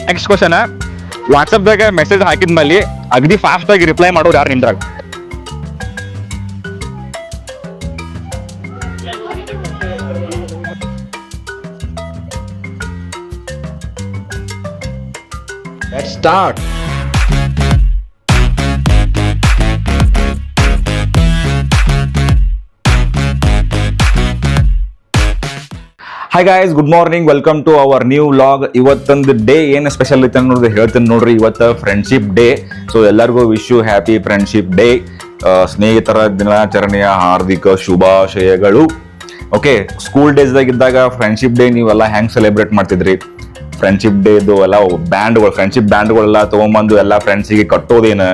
Next question, ವಾಟ್ಸಪ್ದಾಗ message ಹಾಕಿದ್ಮೇಲೆ ಅಗದಿ ಫಾಸ್ಟ್ ಆಗಿ ರಿಪ್ಲೈ ಮಾಡೋರು ಯಾರು ನಿಂದ್ರಾಗ? Let's start. Hi guys, good morning, welcome to our new vlog. ಇವತ್ತೊಂದು ಡೇ ಏನು ಸ್ಪೆಷಲ್ ಐತೆ ಅನ್ನೋದು ಹೇಳ್ತೀನಿ ನೋಡ್ರಿ. ಇವತ್ತು ಫ್ರೆಂಡ್ಶಿಪ್ ಡೇ. ಸೊ ಎಲ್ಲರಿಗೂ wish you happy friendship day. ಸ್ನೇಹಿತರ ದಿನಾಚರಣೆಯ ಹಾರ್ದಿಕ ಶುಭಾಶಯಗಳು. ಓಕೆ, ಸ್ಕೂಲ್ ಡೇಸ್ದಾಗ ಇದ್ದಾಗ ಫ್ರೆಂಡ್ಶಿಪ್ ಡೇ ನೀವೆಲ್ಲ ಹೆಂಗೆ ಸೆಲೆಬ್ರೇಟ್ ಮಾಡ್ತಿದ್ರಿ? ಫ್ರೆಂಡ್ಶಿಪ್ ಡೇದು ಎಲ್ಲ ಬ್ಯಾಂಡ್ಗಳು, ಫ್ರೆಂಡ್ಶಿಪ್ ಬ್ಯಾಂಡ್ಗಳೆಲ್ಲ ತೊಗೊಂಬಂದು ಎಲ್ಲ ಫ್ರೆಂಡ್ಸಿಗೆ ಕಟ್ಟೋದೇನು,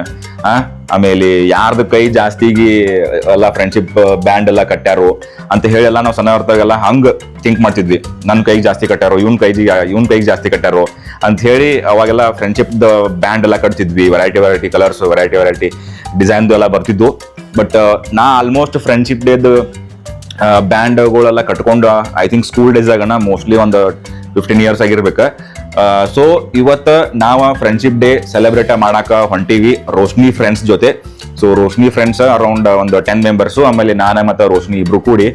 ಆಮೇಲೆ ಯಾರ್ದು ಕೈ ಜಾಸ್ತಿಗೆ ಎಲ್ಲ ಫ್ರೆಂಡ್ಶಿಪ್ ಬ್ಯಾಂಡ್ ಎಲ್ಲ ಕಟ್ಟ್ಯಾರೋ ಅಂತ ಹೇಳಿ ಎಲ್ಲ ನಾವು ಸಣ್ಣವರ್ತಾಗೆಲ್ಲ ಹಂಗೆ ಥಿಂಕ್ ಮಾಡ್ತಿದ್ವಿ. ನನ್ನ ಕೈಗೆ ಜಾಸ್ತಿ ಕಟ್ಟ್ಯಾರೋ, ಇವನ್ ಕೈಗೆ ಜಾಸ್ತಿ ಕಟ್ಟ್ಯಾರೋ ಅಂತ ಹೇಳಿ ಅವಾಗೆಲ್ಲ ಫ್ರೆಂಡ್ಶಿಪ್ ಬ್ಯಾಂಡ್ ಎಲ್ಲ ಕಟ್ತಿದ್ವಿ. ವೆರೈಟಿ ಕಲರ್ಸ್, ವೆರೈಟಿ ಡಿಸೈನ್ದು ಎಲ್ಲ ಬರ್ತಿದ್ವು. ಬಟ್ ನಾ ಆಲ್ಮೋಸ್ಟ್ ಫ್ರೆಂಡ್ಶಿಪ್ ಡೇದು ಬ್ಯಾಂಡ್ಗಳೆಲ್ಲ ಕಟ್ಕೊಂಡು ಐ ಥಿಂಕ್ ಸ್ಕೂಲ್ ಡೇಸ್ದಾಗನ ಮೋಸ್ಟ್ಲಿ ಒಂದು 15 years ಆಗಿರ್ಬೇಕು. ಸೊ ಇವತ್ತು ನಾವು ಫ್ರೆಂಡ್ಶಿಪ್ ಡೇ ಸೆಲೆಬ್ರೇಟ್ ಮಾಡಾಕ ಹೊಂಟೀವಿ ರೋಶ್ನಿ ಫ್ರೆಂಡ್ಸ್ ಜೊತೆ. ಸೊ ರೋಶ್ನಿ ಫ್ರೆಂಡ್ಸ್ ಅರೌಂಡ್ ಒಂದು 10 ಮೆಂಬರ್ಸು, ಆಮೇಲೆ ನಾನು ಮತ್ತು ರೋಶ್ನಿ ಇಬ್ರು ಕೂಡಿ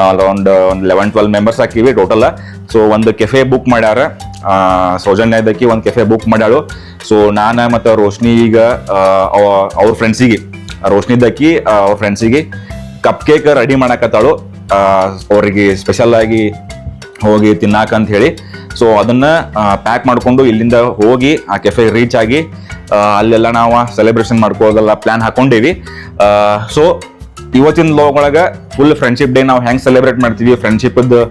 ಅರೌಂಡ್ ಒಂದು 11-12 ಮೆಂಬರ್ಸ್ ಹಾಕಿವಿ ಟೋಟಲ್. ಸೊ ಒಂದು ಕೆಫೆ ಬುಕ್ ಮಾಡ್ಯಾರ, ಸೌಜನ್ಯದಕ್ಕೆ ಒಂದು ಕೆಫೆ ಬುಕ್ ಮಾಡ್ಯಾಳು. ಸೊ ನಾನು ಮತ್ತು ರೋಶ್ನಿ ಈಗ ಅವ್ರ ಫ್ರೆಂಡ್ಸಿಗೆ, ರೋಶ್ನಿದಕ್ಕಿ ಅವ್ರ ಫ್ರೆಂಡ್ಸಿಗೆ ಕಪ್ ಕೇಕ್ ರೆಡಿ ಮಾಡಾಕತ್ತಾಳು ಅವ್ರಿಗೆ ಸ್ಪೆಷಲ್ ಆಗಿ ಹೋಗಿ ತಿನ್ನಾಕಂತ ಹೇಳಿ. ಸೊ ಅದನ್ನ ಪ್ಯಾಕ್ ಮಾಡ್ಕೊಂಡು ಇಲ್ಲಿಂದ ಹೋಗಿ ಆ ಕೆಫೆ ರೀಚ್ ಆಗಿ ಅಲ್ಲೆಲ್ಲ ನಾವು ಸೆಲೆಬ್ರೇಷನ್ ಮಾಡ್ಕೊಳ್ಳೋದೆಲ್ಲ ಪ್ಲಾನ್ ಹಾಕೊಂಡೀವಿ. ಸೊ ಇವತ್ತಿನ ಲಾಗ್ ಒಳಗೆ ಫುಲ್ ಫ್ರೆಂಡ್ಶಿಪ್ ಡೇ ನಾವು ಹೆಂಗೆ ಸೆಲೆಬ್ರೇಟ್ ಮಾಡ್ತೀವಿ, ಫ್ರೆಂಡ್ಶಿಪ್ದು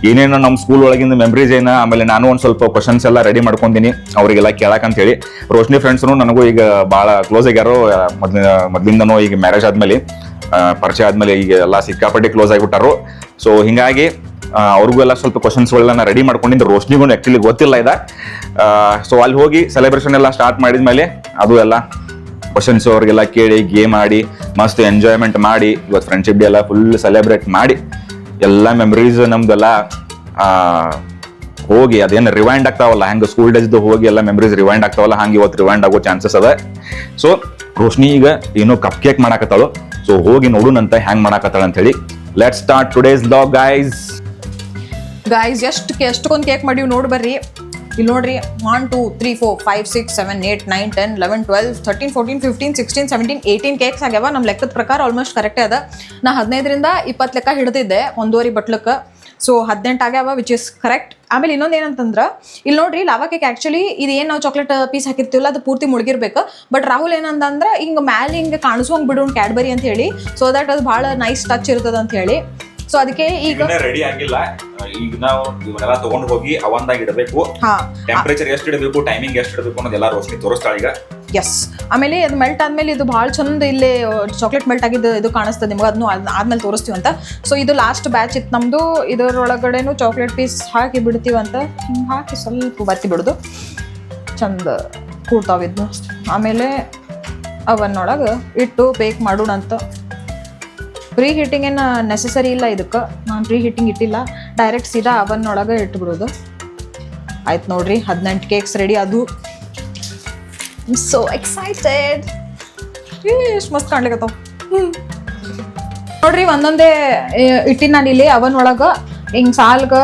ಏನೇನೋ ನಮ್ಮ ಸ್ಕೂಲ್ ಒಳಗಿಂದ ಮೆಮರೀಸ್ ಏನ, ಆಮೇಲೆ ನಾನು ಒಂದು ಸ್ವಲ್ಪ ಕ್ವಶನ್ಸ್ ಎಲ್ಲ ರೆಡಿ ಮಾಡ್ಕೊಂತೀನಿ ಅವರಿಗೆಲ್ಲ ಕೇಳಕ್ಕಂತ ಹೇಳಿ. ರೋಶ್ನಿ ಫ್ರೆಂಡ್ಸ್ನು ನನಗೂ ಈಗ ಭಾಳ ಕ್ಲೋಸ್ ಆಗ್ಯಾರೋ, ಮೊದಲಿಂದನೂ ಈಗ ಮ್ಯಾರೇಜ್ ಆದ್ಮೇಲೆ ಪರಿಚಯ ಆದ್ಮೇಲೆ ಈಗ ಎಲ್ಲ ಸಿಕ್ಕಾಪಟ್ಟೆ ಕ್ಲೋಸ್ ಆಗಿಬಿಟ್ಟಾರು. ಸೊ ಹಿಂಗಾಗಿ ಅವ್ರಿಗೂ ಎಲ್ಲ ಸ್ವಲ್ಪ ಕ್ವಶನ್ಸ್ಗಳನ್ನ ರೆಡಿ ಮಾಡ್ಕೊಂಡಿದ್ದು. ರೋಶ್ನಿಗೂ ಆ್ಯಕ್ಚುಲಿ ಗೊತ್ತಿಲ್ಲ ಇದೆ. ಸೊ ಅಲ್ಲಿ ಹೋಗಿ ಸೆಲೆಬ್ರೇಷನ್ ಎಲ್ಲ ಸ್ಟಾರ್ಟ್ ಮಾಡಿದ್ಮೇಲೆ ಅದು ಎಲ್ಲ ಕ್ವಶನ್ಸ್ ಅವ್ರಿಗೆಲ್ಲ ಕೇಳಿ ಗೇಮ್ ಆಡಿ ಮಸ್ತ್ ಎಂಜಾಯ್ಮೆಂಟ್ ಮಾಡಿ ಇವತ್ತು ಫ್ರೆಂಡ್ಶಿಪ್ ಡೇ ಎಲ್ಲ ಫುಲ್ ಸೆಲೆಬ್ರೇಟ್ ಮಾಡಿ ಎಲ್ಲ ಮೆಮರೀಸ್ ನಮ್ದೆಲ್ಲ ಹೋಗಿ ಅದೇನು ರಿವೈಂಡ್ ಆಗ್ತಾವಲ್ಲ, ಹೆಂಗೆ ಸ್ಕೂಲ್ ಡೇಸ್ದು ಹೋಗಿ ಎಲ್ಲ ಮೆಮರೀಸ್ ರಿವೈಂಡ್ ಆಗ್ತಾವಲ್ಲ, ಹಂಗೆ ಇವತ್ತು ರಿವೈಂಡ್ ಆಗೋ ಚಾನ್ಸಸ್ ಅದ. ಸೊ ರೋಶ್ನಿ ಈಗ ಏನೋ ಕಪ್ ಕೇಕ್ ಮಾಡಾಕತ್ತಾಳು. ಸೊ ಹೋಗಿ ನೋಡುನಂತ ಹೆಂಗ್ ಮಾಡಾಕತ್ತಾಳ ಅಂತ ಹೇಳಿ. Let's start today's vlog guys. ಎಷ್ಟೊಂದು ಕೇಕ್ ಮಾಡಿವಿ ನೋಡಿ ಬರ್ರಿ. ಇಲ್ಲಿ ನೋಡ್ರಿ, 1 2 3 4 5 6 7 8 9 10 11 12 13 14 15 16 17 18 ಕೇಕ್ಸ್ ಆಗ್ಯಾವ. ನಮ್ಮ ಲೆಕ್ಕದ ಪ್ರಕಾರ ಆಲ್ಮೋಸ್ಟ್ ಕರೆಕ್ಟೇ ಅದ. ನಾ 15ರಿಂದ 20 ಲೆಕ್ಕ ಹಿಡ್ದಿದ್ದೆ, 1.5 ಬಟ್ಲಕ್ಕೆ. ಸೊ 18 ಆಗ್ಯಾವ, ವಿಚ್ ಇಸ್ ಕರೆಕ್ಟ್. ಆಮೇಲೆ ಇನ್ನೊಂದು ಏನಂತಂದ್ರೆ ಇಲ್ಲಿ ನೋಡ್ರಿ, ಲಾವಾ ಕೇಕ್ ಆ್ಯಕ್ಚುಲಿ ಇದೇನು ನಾವು ಚಾಕ್ಲೇಟ್ ಪೀಸ್ ಹಾಕಿರ್ತೀವಲ್ಲ ಅದು ಪೂರ್ತಿ ಮುಳುಗಿರ್ಬೇಕು. ಬಟ್ ರಾಹುಲ್ ಏನಂತಂದ್ರೆ ಹಿಂಗೆ ಮ್ಯಾಲೆ ಹಿಂಗೆ ಕಾಣಿಸೋಂಗೆ ಬಿಡೋಣ ಕ್ಯಾಡ್ಬರಿ ಅಂತ ಹೇಳಿ, ಸೊ ದಟ್ ಅದು ಭಾಳ ನೈಸ್ ಟಚ್ ಇರ್ತದ ಅಂತ ಹೇಳಿ. ಸೊ ಅದಕ್ಕೆ ಈಗ ರೆಡಿ ಆಗಿಲ್ಲ. ಈಗ ನಾವು ಇವನ್ನೆಲ್ಲ ತಗೊಂಡು ಹೋಗಿ ಅವನ್ದಾಗ ಇಡಬೇಕು. ಟೆಂಪರೇಚರ್ ಎಷ್ಟು ಇಡಬೇಕು, ಟೈಮಿಂಗ್ ಎಷ್ಟು ಇಡಬೇಕು ಅನ್ನೋದೆಲ್ಲ ರೋಶ್ನಿ ತೋರಿಸ್ತಾಳೆ ಈಗ. ಎಸ್, ಆಮೇಲೆ ಅದು ಮೆಲ್ಟ್ ಆದ್ಮೇಲೆ ಇದು ಭಾಳ ಚಂದ ಇಲ್ಲೇ ಚಾಕ್ಲೇಟ್ ಮೆಲ್ಟ್ ಆಗಿದ್ದು ಇದು ಕಾಣಿಸ್ತದೆ ನಿಮ್ಗೆ, ಅದನ್ನು ಆದ್ಮೇಲೆ ತೋರಿಸ್ತೀವಿ ಅಂತ. ಸೊ ಇದು ಲಾಸ್ಟ್ ಬ್ಯಾಚ್ ಇತ್ತು ನಮ್ಮದು. ಇದರೊಳಗಡೆನು ಚಾಕ್ಲೇಟ್ ಪೀಸ್ ಹಾಕಿ ಬಿಡ್ತೀವಂತ, ಹಿಂಗೆ ಹಾಕಿ ಸ್ವಲ್ಪ ಬತ್ತಿ ಬಿಡೋದು, ಚಂದ ಕೂಡ್ತಾವಿದ್ನು. ಆಮೇಲೆ ಅವನ್ನೊಳಗೆ ಇಟ್ಟು ಬೇಕ್ ಮಾಡೋಣ ಅಂತ. ಪ್ರೀ ಹೀಟಿಂಗ್ ಏನು ನೆಸಸರಿ ಇಲ್ಲ ಇದಕ್ಕೆ, ನಾನು ಪ್ರೀ ಹೀಟಿಂಗ್ ಇಟ್ಟಿಲ್ಲ, ಡೈರೆಕ್ಟ್ ಸೀದಾ ಅವನ್ನೊಳಗೆ ಇಟ್ಬಿಡೋದು. ಆಯ್ತು ನೋಡ್ರಿ, 18 ಕೇಕ್ಸ್ ರೆಡಿ. ಅದು ಸೋ ಎಕ್ಸೈಟೆಡ್, ಎಷ್ಟು ಮಸ್ತ್ ಕಾಣ್ಲಿಕ್ಕತ್ತಾವ ನೋಡ್ರಿ. ಒಂದೊಂದೇ ಇಟ್ಟಿನಿ ನಾನು ಇಲ್ಲಿ ಅವನ್ ಒಳಗೆ, ಹಿಂಗೆ ಸಾಲ್ಗೆ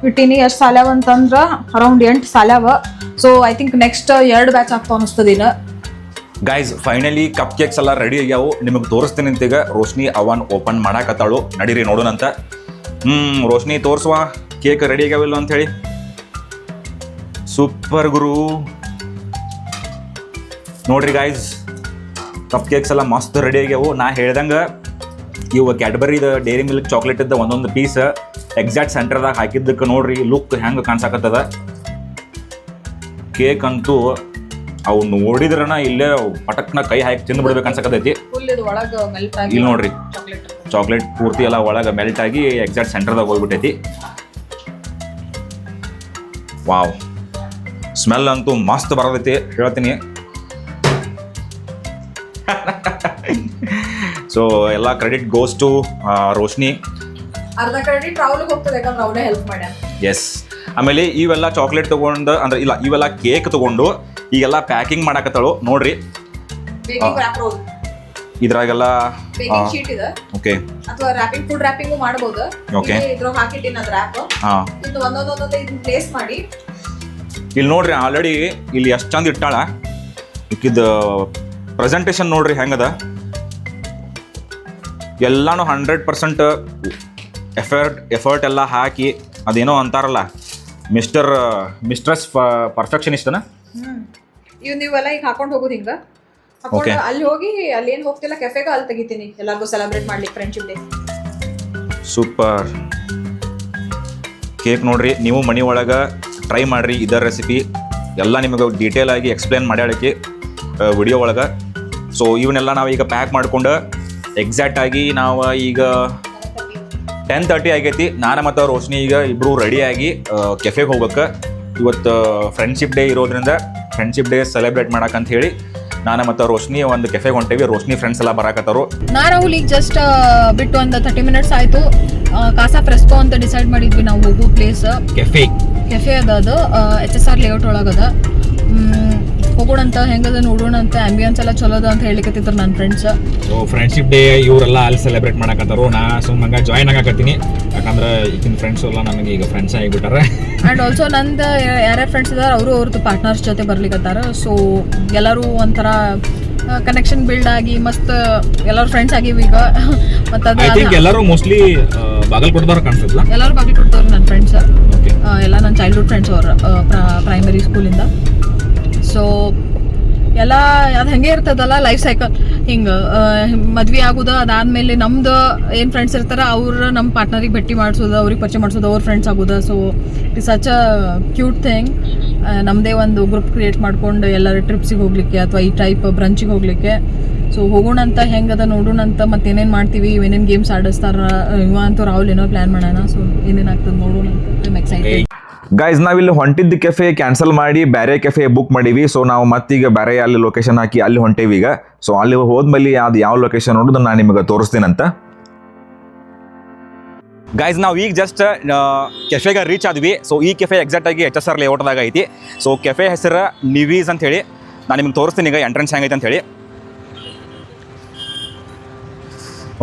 ಇಟ್ಟಿನಿ. ಎಷ್ಟು ಸಾಲ್ಯಾವ ಅಂತಂದ್ರೆ ಅರೌಂಡ್ 8 ಸಾಲ್ಯಾವ. So I think next 2 batch ಆಗ್ತಾವ ಅನಿಸ್ತದಿನ. ಗೈಸ್ ಫೈನಲಿ ಕಪ್ ಕೇಕ್ಸ್ ಎಲ್ಲ ರೆಡಿ ಆಗ್ಯಾವು, ನಿಮಗೆ ತೋರಿಸ್ತೀನಿ ಅಂತೀಗ. ರೋಶ್ನಿ ಅವನ್ ಓಪನ್ ಮಾಡಾಕತ್ತಾಳು, ನಡೀರಿ ನೋಡೋಣಂತ. ರೋಶ್ನಿ ತೋರಿಸುವ ಕೇಕ್ ರೆಡಿ ಆಗ್ಯಾವಿಲ್ಲ ಅಂತ ಹೇಳಿ. ಸೂಪರ್ ಗುರು. ನೋಡ್ರಿ ಗೈಸ್, ಕಪ್ ಕೇಕ್ಸ್ ಎಲ್ಲ ಮಸ್ತ್ ರೆಡಿ ಆಗ್ಯಾವು. ನಾ ಹೇಳ್ದಂಗೆ ಇವು ಕ್ಯಾಡ್ಬರಿದ ಡೈರಿ ಮಿಲ್ಕ್ ಚಾಕ್ಲೇಟ್ ಇದ್ದ ಒಂದೊಂದು ಪೀಸ್ ಎಕ್ಸಾಕ್ಟ್ ಸೆಂಟರ್ದಾಗ ಹಾಕಿದ್ದಕ್ಕೆ ನೋಡ್ರಿ ಲುಕ್ ಹೆಂಗೆ ಕಾಣಿಸಾಕತ್ತದ. ಕೇಕ್ ಅಂತೂ ಅವು ನೋಡಿದ್ರನ ಇಲ್ಲೇ ಪಟಕ್ನ ಕೈ ಹಾಕಿ ತಿಂದು ಬಿಡ್ಬೇಕು ಅನ್ಸಕತೈತಿ. ಇಲ್ಲಿ ನೋಡ್ರಿ, ಚಾಕ್ಲೇಟ್ ಪೂರ್ತಿ ಎಲ್ಲ ಒಳಗೆ ಮೆಲ್ಟ್ ಆಗಿ ಎಕ್ಸಾಕ್ಟ್ ಸೆಂಟರ್ದಾಗ ಹೋಗ್ಬಿಟ್ಟೈತಿ. ವಾವ್, ಸ್ಮೆಲ್ ಅಂತೂ ಮಸ್ತ್ ಬರತೈತಿ ಹೇಳ್ತೀನಿ. ಸೊ ಎಲ್ಲ ಕ್ರೆಡಿಟ್ ಗೋಸ್ ಟು ರೋಶ್ನಿ. ಅರ್ಧ ಕ್ರೆಡಿಟ್ ರಾಹುಲ್ಗೆ ಹೋಗ್ತದೆ, ಯಾಕಂದ್ರೆ ಅವನೇ ಹೆಲ್ಪ್ ಮಾಡ್ಯಾನ. ಎಸ್. ಆಮೇಲೆ ಇವೆಲ್ಲ ಚಾಕ್ಲೇಟ್ ತೊಗೊಂಡು ಅಂದ್ರೆ ಇಲ್ಲ ಇವೆಲ್ಲ ಕೇಕ್ ತೊಗೊಂಡು ಈಗೆಲ್ಲ ಪ್ಯಾಕಿಂಗ್ ಮಾಡಕತ್ತಾಳು ನೋಡ್ರಿ. ಇದ್ರಾಗೆಲ್ಲ ಶೀಟ್ ಇದೆ. ಓಕೆ. ಅಥವಾ ರ್ಯಾಪಿಂಗ್, ಫುಡ್ ರ್ಯಾಪಿಂಗು ಮಾಡಬಹುದು. ಓಕೆ. ಇದ್ರಾಗ ಹಾಕಿಟ್ಟಿನ ರ್ಯಾಪ್. ಇದು ಒಂದೊಂದೊಂದೊಂದು ಇದನ್ನ ಪ್ಲೇಸ್ ಮಾಡಿ. ಇಲ್ಲಿ ನೋಡ್ರಿ ಆಲ್ರೆಡಿ ಇಲ್ಲಿ ಎಷ್ಟು ಚಂದ ಇಟ್ಟಾಳ. ಇಕ್ಕಿದ ಪ್ರೆಸೆಂಟೇಷನ್ ನೋಡ್ರಿ ಹೆಂಗದ. ಎಲ್ಲಾನು 100% ಎಫರ್ಟ್ ಎಲ್ಲ ಹಾಕಿ ಅದೇನೋ ಅಂತಾರಲ್ಲ ಮಿಸ್ಟ್ರೆಸ್ ಪರ್ಫೆಕ್ಷನಿಸ್ಟನ. ಇವ್ ನೀವೆಲ್ಲ ಈಗ ಹಾಕೊಂಡು ಹೋಗೋದು ಹಿಂಗ ಹಾಕೊಂಡು ಅಲ್ಲಿ ಹೋಗಿ ಅಲ್ಲಿ ಏನು ಹೋಗ್ತಿಲ್ಲ ಕೆಫೆಗ ಅಲ್ಲಿ ತೆಗಿತೀನಿ ಎಲ್ಲರಿಗೂ ಸೆಲೆಬ್ರೇಟ್ ಮಾಡ್ಲಿಕ್ಕೆ ಫ್ರೆಂಡ್ಶಿಪ್ ಡೇ. ಸೂಪರ್. ಕೇಕ್ ನೋಡ್ರಿ ನೀವು ಮನೆ ಒಳಗೆ ಟ್ರೈ ಮಾಡ್ರಿ. ಇದರ ರೆಸಿಪಿ ಎಲ್ಲ ನಿಮಗೆ ಡೀಟೇಲ್ ಆಗಿ ಎಕ್ಸ್ಪ್ಲೇನ್ ಮಾಡ್ಯಾಳಕ್ಕೆ ವಿಡಿಯೋ ಒಳಗೆ. ಸೊ ಇವನ್ನೆಲ್ಲ ನಾವು ಈಗ ಪ್ಯಾಕ್ ಮಾಡ್ಕೊಂಡು ಎಕ್ಸಾಕ್ಟ್ ಆಗಿ ನಾವು ಈಗ 10:30 ಆಗೈತಿ. ನಾನು ಮತ್ತು ರೋಶ್ನಿ ಈಗ ಇಬ್ಬರು ರೆಡಿಯಾಗಿ ಕೆಫೆಗೆ ಹೋಗ್ಬೇಕು. ಇವತ್ತು ಫ್ರೆಂಡ್ಶಿಪ್ ಡೇ ಇರೋದ್ರಿಂದ ಫ್ರೆಂಡ್ಶಿಪ್ ಡೇ ಸೆಲೆಬ್ರೇಟ್ ಮಾಡಕ್ಕಂತ ಹೇಳಿ ನಾನು ಮತ್ತು ರೋಶ್ನಿ ಒಂದು ಕೆಫೆಗೆ ಹೊಂಟೇವಿ. ರೋಶ್ನಿ ಫ್ರೆಂಡ್ಸ್ ಎಲ್ಲ ಬರಾಕತ್ತಾರು. ನಾ ರಾಹುಲ್ ಈಗ ಜಸ್ಟ್ ಬಿಟ್ಟು ಒಂದು 30 ಮಿನಿಟ್ಸ್ ಆಯಿತು. ಕಾಸಾ ಫ್ರೆಸ್ಕೋ ಅಂತ ಡಿಸೈಡ್ ಮಾಡಿದ್ವಿ ನಾವು ಹೋಗೋ ಪ್ಲೇಸ್. ಕೆಫೆ ಅದ ಅದು HSR ಲೇಔಟ್ ಒಳಗದ. ಹೋಗೋಣ ಅಂತ ಹೆಂಗದ ನೋಡೋಣ ಅಂತ. ಆಂಬಿಯನ್ಸ್ ಎಲ್ಲ ಚಲೋ ಅದ ಅಂತ ಹೇಳಿಕತ್ತಿದ್ರು ನನ್ನ ಫ್ರೆಂಡ್ಸ್. ಸೊ ಫ್ರೆಂಡ್ಶಿಪ್ ಡೇ ಇವರೆಲ್ಲ ಅಲ್ಲಿ ಸೆಲೆಬ್ರೇಟ್ ಮಾಡಕತ್ತಾರು. ನಾ ಸುಮ್ಮನೆ ಜಾಯ್ನ್ ಆಗಕತ್ತೀನಿ, ಯಾಕಂದ್ರೆ ಈಗಿನ ಫ್ರೆಂಡ್ಸ್ ಎಲ್ಲ ನನಗೆ ಈಗ ಫ್ರೆಂಡ್ಸ್ ಆಗಿಬಿಟ್ಟಾರೆ. ಆ್ಯಂಡ್ ಆಲ್ಸೋ ನಂದು ಯಾರ್ಯಾರು ಫ್ರೆಂಡ್ಸ್ ಇದ್ದಾರೆ ಅವರು ಅವ್ರದ್ದು ಪಾರ್ಟ್ನರ್ಸ್ ಜೊತೆ ಬರ್ಲಿಕತ್ತಾರ. ಸೊ ಎಲ್ಲರೂ ಒಂಥರ ಕನೆಕ್ಷನ್ ಬಿಲ್ಡ್ ಆಗಿ ಮಸ್ತ್ ಎಲ್ಲರೂ ಫ್ರೆಂಡ್ಸ್ ಆಗಿವಿ ಈಗ. ಮತ್ತು ಎಲ್ಲರೂ ಮೋಸ್ಟ್ಲಿ ಬಾಗಲಕೋಟದವ್ರು ಕಾಣಿಸ್ತಲ್ಲ. ಎಲ್ಲರೂ ಬಾಗಲಕೋಟದವ್ರು ನನ್ನ ಫ್ರೆಂಡ್ಸ್. ಎಲ್ಲ ನನ್ನ ಚೈಲ್ಡ್ಹುಡ್ ಫ್ರೆಂಡ್ಸ್ ಅವ್ರು ಪ್ರೈಮರಿ ಸ್ಕೂಲಿಂದ. ಸೊ ಎಲ್ಲ ಅದು ಹಂಗೆ ಇರ್ತದಲ್ಲ ಲೈಫ್ ಸೈಕಲ್. ಹಿಂಗೆ ಮದ್ವೆ ಆಗೋದು ಅದಾದಮೇಲೆ ನಮ್ದು ಏನು ಫ್ರೆಂಡ್ಸ್ ಇರ್ತಾರೆ ಅವ್ರು ನಮ್ಮ ಪಾರ್ಟ್ನರಿಗೆ ಭೇಟಿ ಮಾಡಿಸೋದು, ಅವ್ರಿಗೆ ಪರಿಚಯ ಮಾಡಿಸೋದು, ಅವ್ರ ಫ್ರೆಂಡ್ಸ್ ಆಗೋದು. So it such a cute thing. ನಮ್ಮದೇ ಒಂದು ಗ್ರೂಪ್ ಕ್ರಿಯೇಟ್ ಮಾಡ್ಕೊಂಡು ಎಲ್ಲರೂ ಟ್ರಿಪ್ಸಿಗೆ ಹೋಗ್ಲಿಕ್ಕೆ ಅಥವಾ ಈ ಟೈಪ್ ಬ್ರಂಚಿಗೆ ಹೋಗ್ಲಿಕ್ಕೆ. ಸೊ ಹೋಗೋಣ ಅಂತ ಹೆಂಗದ ನೋಡೋಣ ಅಂತ. ಮತ್ತೆ ಏನೇನು ಮಾಡ್ತೀವಿ, ಏನೇನು ಗೇಮ್ಸ್ ಆಡಿಸ್ತಾರ ಇವ ಅಂತೂ ರಾಹುಲ್ ಏನೋ ಪ್ಲ್ಯಾನ್ ಮಾಡೋಣ. ಸೊ ಏನೇನಾಗ್ತದೆ ನೋಡೋಣ ಅಂತ. I am excited. ಗೈಸ್ ನಾವಿಲ್ಲಿ ಹೊಂಟಿದ್ದ ಕೆಫೆ ಕ್ಯಾನ್ಸಲ್ ಮಾಡಿ ಬೇರೆ ಕೆಫೆ ಬುಕ್ ಮಾಡೀವಿ. ಸೊ ನಾವು ಮತ್ತೀಗ ಬೇರೆ ಅಲ್ಲಿ ಲೊಕೇಶನ್ ಹಾಕಿ ಅಲ್ಲಿ ಹೊಂಟೇವಿ ಈಗ. ಸೊ ಅಲ್ಲಿ ಹೋದ್ಮೇಲೆ ಅದು ಯಾವ ಲೊಕೇಶನ್ ನೋಡೋದು ನಾನು ನಿಮಗೆ ತೋರಿಸ್ತೀನಂತ. ಗೈಸ್ ನಾವು ಈಗ ಜಸ್ಟ್ ಕೆಫೆಗೆ ರೀಚ್ ಆದ್ವಿ. ಸೊ ಈ ಕೆಫೆ ಎಕ್ಸಾಕ್ಟ್ ಆಗಿ HSR ಲೇಔಟ್ದಾಗ ಐತಿ. ಸೊ ಕೆಫೆ ಹೆಸರು ನಿವೀಸ್ ಅಂತ ಹೇಳಿ. ನಾನು ನಿಮ್ಗೆ ತೋರಿಸ್ತೀನಿ ಈಗ ಎಂಟ್ರೆನ್ಸ್ ಹೆಂಗೈತೆ ಅಂತ ಹೇಳಿ.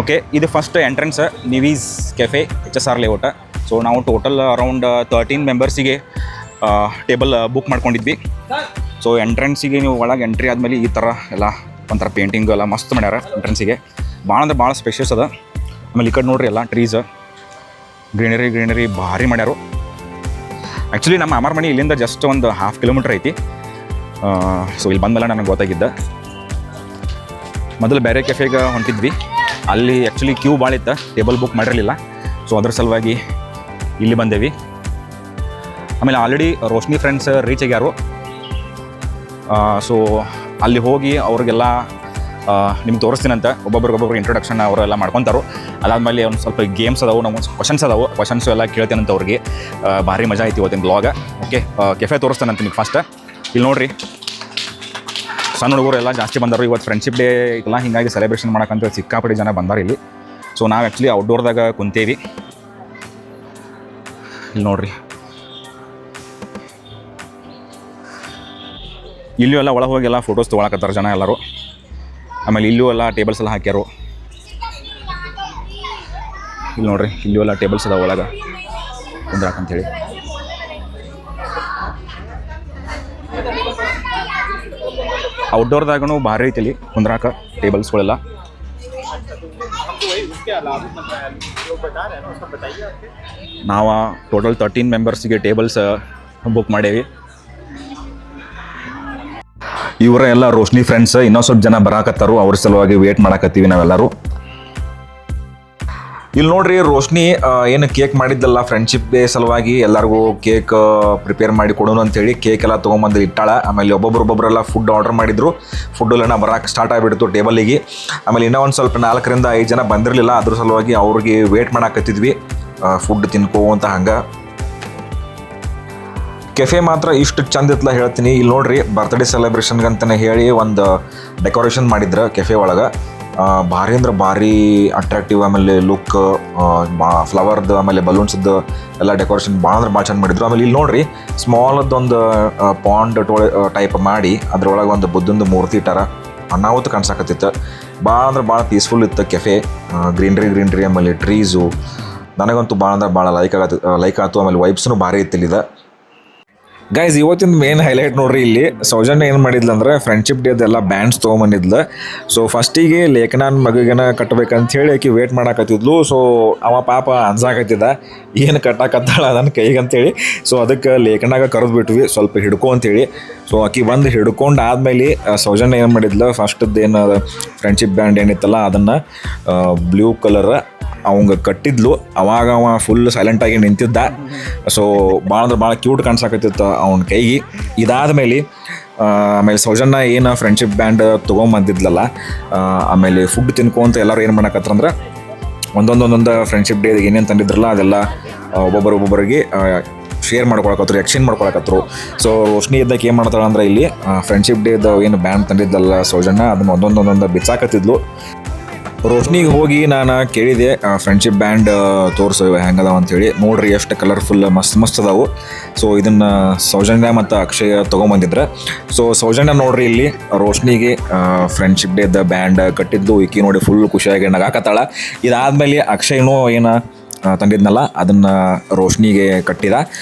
ಓಕೆ, ಇದು ಫಸ್ಟ್ ಎಂಟ್ರೆನ್ಸ್ ನಿವೀಸ್ ಕೆಫೆ HSR ಲೇಔಟ್. ಸೊ ನಾವು ಟೋಟಲ್ ಅರೌಂಡ್ 13 ಮೆಂಬರ್ಸಿಗೆ ಟೇಬಲ್ ಬುಕ್ ಮಾಡ್ಕೊಂಡಿದ್ವಿ. ಸೊ ಎಂಟ್ರೆನ್ಸಿಗೆ ನೀವು ಒಳಗೆ ಎಂಟ್ರಿ ಆದಮೇಲೆ ಈ ಥರ ಎಲ್ಲ ಒಂಥರ ಪೇಂಟಿಂಗ್ ಎಲ್ಲ ಮಸ್ತ್ ಮಾಡ್ಯಾರ ಎಂಟ್ರೆನ್ಸಿಗೆ. ಭಾಳ ಅಂದ್ರೆ ಭಾಳ ಸ್ಪೇಷಿಯಸ್ ಅದ. ಆಮೇಲೆ ಈ ಕಡೆ ನೋಡ್ರಿ ಎಲ್ಲ ಟ್ರೀಸ್, ಗ್ರೀನರಿ ಭಾರಿ ಮಾಡ್ಯಾರು. ಆ್ಯಕ್ಚುಲಿ ನಮ್ಮ ಅಮರ್ ಮನೆ ಇಲ್ಲಿಂದ ಜಸ್ಟ್ ಒಂದು 1/2 ಕಿಲೋಮೀಟ್ರ್ ಐತಿ. ಸೊ ಇಲ್ಲಿ ಬಂದಮೇಲೆ ನನಗೆ ಗೊತ್ತಾಗಿದ್ದ. ಮೊದಲು ಬೇರೆ ಕೆಫೆಗೆ ಹೊಂಟಿದ್ವಿ, ಅಲ್ಲಿ ಆ್ಯಕ್ಚುಲಿ ಕ್ಯೂ ಭಾಳ ಇತ್ತು, ಟೇಬಲ್ ಬುಕ್ ಮಾಡಿರಲಿಲ್ಲ. ಸೊ ಅದ್ರ ಸಲುವಾಗಿ ಇಲ್ಲಿ ಬಂದೇವಿ. ಆಮೇಲೆ ಆಲ್ರೆಡಿ ರೋಶ್ನಿ ಫ್ರೆಂಡ್ಸ್ ರೀಚ್ ಆಗ್ಯಾರು. ಸೊ ಅಲ್ಲಿ ಹೋಗಿ ಅವ್ರಿಗೆಲ್ಲ ನಿಮ್ಗೆ ತೋರಿಸ್ತೀನಂತ. ಒಬ್ಬೊಬ್ರಿಗೆ ಇಂಟ್ರೊಡಕ್ಷನ್ ಅವರೆಲ್ಲ ಮಾಡ್ಕೊತಾರು. ಅದಾದಮೇಲೆ ಒಂದು ಸ್ವಲ್ಪ ಗೇಮ್ಸ್ ಅದಾವು, ನಮ್ಮ ಕ್ವಶನ್ಸ್ ಎಲ್ಲ ಕೇಳ್ತೇನಂತ ಅವ್ರಿಗೆ. ಭಾರಿ ಮಜಾ ಐತಿ ಇವತ್ತಿನ ಬ್ಲಾಗ. ಓಕೆ, ಕೆಫೆ ತೋರಿಸ್ತಾನಂತ ನಿಮಗೆ ಫಸ್ಟ್. ಇಲ್ಲಿ ನೋಡಿರಿ ಸಣ್ಣ ಹುಡುಗರು ಎಲ್ಲ ಜಾಸ್ತಿ ಬಂದರು ಇವತ್ತು. ಫ್ರೆಂಡ್ಶಿಪ್ ಡೇ ಇಲ್ಲ, ಹೀಗಾಗಿ ಸೆಲೆಬ್ರೇಷನ್ ಮಾಡೋಕ್ಕಂತ ಸಿಕ್ಕಾಪಟ್ಟೆ ಜನ ಬಂದಾರ ಇಲ್ಲಿ. ಸೊ ನಾವು ಆ್ಯಕ್ಚುಲಿ ಔಟ್ಡೋರ್ದಾಗ ಕುಂತೇವಿ. ಇಲ್ಲಿ ನೋಡ್ರಿ, ಇಲ್ಲೂ ಎಲ್ಲ ಒಳಗೆ ಹೋಗಿ ಎಲ್ಲ ಫೋಟೋಸ್ ತೊಗೊಳಕತ್ತಾರೆ ಜನ ಎಲ್ಲರೂ. ಆಮೇಲೆ ಇಲ್ಲೂ ಎಲ್ಲ ಟೇಬಲ್ಸ್ ಎಲ್ಲ ಹಾಕ್ಯಾರು. ಇಲ್ಲಿ ನೋಡ್ರಿ, ಇಲ್ಲೂ ಎಲ್ಲ ಟೇಬಲ್ಸ್ ಅದಾವ ಒಳಗೆ ಕುಂದ್ರಾಕಂತೇಳಿ. ಔಟ್ಡೋರ್ದಾಗೂ ಭಾರಿ ಐತಿ ಇಲ್ಲಿ ಕುಂದ್ರಾಕ ಟೇಬಲ್ಸ್ಗಳೆಲ್ಲ. ನಾವು ಟೋಟಲ್ 13 ಮೆಂಬರ್ಸಿಗೆ ಟೇಬಲ್ಸ್ ಬುಕ್ ಮಾಡೇವಿ. ಇವರ ಎಲ್ಲ ರೋಶ್ನಿ ಫ್ರೆಂಡ್ಸ್. ಇನ್ನೊಂದು ಸ್ವಲ್ಪ ಜನ ಬರಾಕತ್ತಾರು, ಅವ್ರ ಸಲುವಾಗಿ ವೇಟ್ ಮಾಡಕತ್ತೀವಿ ನಾವೆಲ್ಲರೂ. ಇಲ್ಲಿ ನೋಡ್ರಿ ರೋಶ್ನಿ ಏನು ಕೇಕ್ ಮಾಡಿದ್ದಲ್ಲ ಫ್ರೆಂಡ್ಶಿಪ್ ಡೇ ಸಲುವಾಗಿ ಎಲ್ಲರಿಗೂ ಕೇಕ್ ಪ್ರಿಪೇರ್ ಮಾಡಿ ಕೊಡೋಣ ಅಂತೇಳಿ ಕೇಕ್ ಎಲ್ಲ ತೊಗೊಂಬಂದು ಇಟ್ಟಾಳ. ಆಮೇಲೆ ಒಬ್ಬೊಬ್ಬರೆಲ್ಲ ಫುಡ್ ಆರ್ಡರ್ ಮಾಡಿದ್ರು. ಫುಡ್ಡೆಲ್ಲ ಬರೋಕೆ ಸ್ಟಾರ್ಟ್ ಆಗಿಬಿಡ್ತು ಟೇಬಲಿಗೆ. ಆಮೇಲೆ ಇನ್ನೂ ಒಂದು ಸ್ವಲ್ಪ 4ರಿಂದ 5 ಜನ ಬಂದಿರಲಿಲ್ಲ, ಅದ್ರ ಸಲುವಾಗಿ ಅವ್ರಿಗೆ ವೇಟ್ ಮಾಡಾಕತ್ತಿದ್ವಿ ಫುಡ್ ತಿನ್ಕೋ ಅಂತ. ಹಂಗೆ ಕೆಫೆ ಮಾತ್ರ ಇಷ್ಟು ಚಂದ ಇತ್ತಲ್ಲ ಹೇಳ್ತೀನಿ. ಇಲ್ಲಿ ನೋಡ್ರಿ ಬರ್ತ್ಡೇ ಸೆಲೆಬ್ರೇಷನ್ಗೆ ಅಂತಲೇ ಹೇಳಿ ಒಂದು ಡೆಕೋರೇಷನ್ ಮಾಡಿದ್ರು ಕೆಫೆ ಒಳಗೆ. ಭಾರಿ ಅಂದ್ರೆ ಭಾರಿ ಅಟ್ರಾಕ್ಟಿವ್. ಆಮೇಲೆ ಲುಕ್, ಫ್ಲವರ್ದು ಆಮೇಲೆ ಬಲೂನ್ಸ್ದು ಎಲ್ಲ ಡೆಕೋರೇಷನ್ ಭಾಳ ಅಂದ್ರೆ ಭಾಳ ಚಂದ ಮಾಡಿದ್ರು. ಆಮೇಲೆ ಇಲ್ಲಿ ನೋಡ್ರಿ ಸ್ಮಾಲದೊಂದು ಪಾಂಡ್ ಟೈಪ್ ಮಾಡಿ ಅದ್ರೊಳಗೆ ಒಂದು ಬುದ್ಧಂದು ಮೂರ್ತಿ ಇಟ್ಟಾರ. ಅನಾಹುತ ಕಾಣಿಸಾಕತ್ತಿತ್ತು. ಭಾಳ ಅಂದ್ರೆ ಭಾಳ ಪೀಸ್ಫುಲ್ ಇತ್ತು ಕೆಫೆ. ಗ್ರೀನ್ರಿ ಆಮೇಲೆ ಟ್ರೀಸು ನನಗಂತೂ ಭಾಳ ಅಂದ್ರೆ ಭಾಳ ಲೈಕ್ ಆಯ್ತು. ಆಮೇಲೆ ವೈಬ್ಸ್ನು ಭಾರಿ ಇತ್ತು ಇಲ್ಲಿದೆ. ಗೈಸ್, ಇವತ್ತಿನ ಮೇನ್ ಹೈಲೈಟ್ ನೋಡ್ರಿ, ಇಲ್ಲಿ ಸೌಜನ್ಯ ಏನು ಮಾಡಿದ್ಲು ಅಂದ್ರೆ ಫ್ರೆಂಡ್ಶಿಪ್ ಡೇದೆಲ್ಲ ಬ್ಯಾಂಡ್ಸ್ ತೊಗೊಂಬಂದಿದ್ಲು. ಸೊ ಫಸ್ಟಿಗೆ ಲೇಖನನ್ ಮಗನ ಕಟ್ಟಬೇಕಂತ ಹೇಳಿ ಆಕಿ ವೇಟ್ ಮಾಡಾಕತ್ತಿದ್ಲು. ಸೊ ಅವ ಪಾಪ ಅನ್ಸಾಕತ್ತಿದ್ದ ಏನು ಕಟ್ಟಾಕತ್ತಾಳ ಅದನ್ನು ಕೈಗೆ ಅಂತೇಳಿ. ಸೊ ಅದಕ್ಕೆ ಲೇಖನಾಗ ಕರೆದು ಬಿಟ್ವಿ ಸ್ವಲ್ಪ ಹಿಡ್ಕೊ ಅಂತೇಳಿ. ಸೊ ಆಕಿ ಬಂದು ಹಿಡ್ಕೊಂಡು ಆದಮೇಲೆ ಸೌಜನ್ಯ ಏನು ಮಾಡಿದ್ಲು, ಫಸ್ಟದ್ದು ಏನು ಫ್ರೆಂಡ್ಶಿಪ್ ಬ್ಯಾಂಡ್ ಏನಿತ್ತಲ್ಲ ಅದನ್ನು ಬ್ಲೂ ಕಲರ್ ಅವಂಗೆ ಕಟ್ಟಿದ್ಲು. ಅವಾಗ ಅವ ಫುಲ್ ಸೈಲೆಂಟಾಗಿ ನಿಂತಿದ್ದ. ಸೊ ಭಾಳ ಅಂದ್ರೆ ಭಾಳ ಕ್ಯೂಟ್ ಕಾಣಿಸಾಕತ್ತಿತ್ತು ಅವನ ಕೈಗೆ. ಇದಾದಮೇಲೆ ಆಮೇಲೆ ಸೌಜನ್ಯ ಏನು ಫ್ರೆಂಡ್ಶಿಪ್ ಬ್ಯಾಂಡ್ ತೊಗೊಂಬಂದಿದ್ಲಲ್ಲ, ಆಮೇಲೆ ಫುಡ್ ತಿನ್ಕೊಂತ ಎಲ್ಲರೂ ಏನು ಮಾಡಕತ್ತಂದ್ರೆ ಒಂದೊಂದು ಫ್ರೆಂಡ್ಶಿಪ್ ಡೇ ಏನೇನು ತಂದಿದ್ರಲ್ಲ ಅದೆಲ್ಲ ಒಬ್ಬೊಬ್ಬರಿಗೆ ಶೇರ್ ಮಾಡ್ಕೊಳಕತ್ರು, ಎಕ್ಸ್ಚೇಂಜ್ ಮಾಡ್ಕೊಳಕತ್ರು. ಸೊ ರೋಶ್ನಿ ಇದ್ದಕ್ಕೆ ಏನು ಮಾಡ್ತಾಳೆ ಅಂದ್ರೆ ಇಲ್ಲಿ ಫ್ರೆಂಡ್ಶಿಪ್ ಡೇದು ಏನು ಬ್ಯಾಂಡ್ ತಂದಿದ್ದಲ್ಲ ಸೌಜನ್ಯ ಅದನ್ನು ಒಂದೊಂದೊಂದೊಂದು ಬಿಚ್ಚಾಕತ್ತಿದ್ಲು. ರೋಶ್ನಿಗೆ ಹೋಗಿ ನಾನು ಕೇಳಿದೆ ಫ್ರೆಂಡ್ಶಿಪ್ ಬ್ಯಾಂಡ್ ತೋರಿಸು ಹೆಂಗದಾವ ಅಂಥೇಳಿ. ನೋಡ್ರಿ ಎಷ್ಟು ಕಲರ್ಫುಲ್ ಮಸ್ತ್ ಅದಾವು. ಸೊ ಇದನ್ನು ಸೌಜನ್ಯ ಮತ್ತು ಅಕ್ಷಯ್ ತೊಗೊಂಬಂದಿದ್ರೆ. ಸೊ ಸೌಜನ್ಯ ನೋಡ್ರಿ ಇಲ್ಲಿ ರೋಶ್ನಿಗೆ ಫ್ರೆಂಡ್ಶಿಪ್ ಡೇದ ಬ್ಯಾಂಡ್ ಕಟ್ಟಿದ್ದು. ಈಕಿ ನೋಡಿ ಫುಲ್ ಖುಷಿಯಾಗಿ ನಗಾಕತ್ತಾಳ. ಇದಾದಮೇಲೆ ಅಕ್ಷಯ್ನೂ ಏನು ತಂದಿದ್ನಲ್ಲ ಅದನ್ನು ರೋಶ್ನಿಗೆ ಕಟ್ಟಿದ.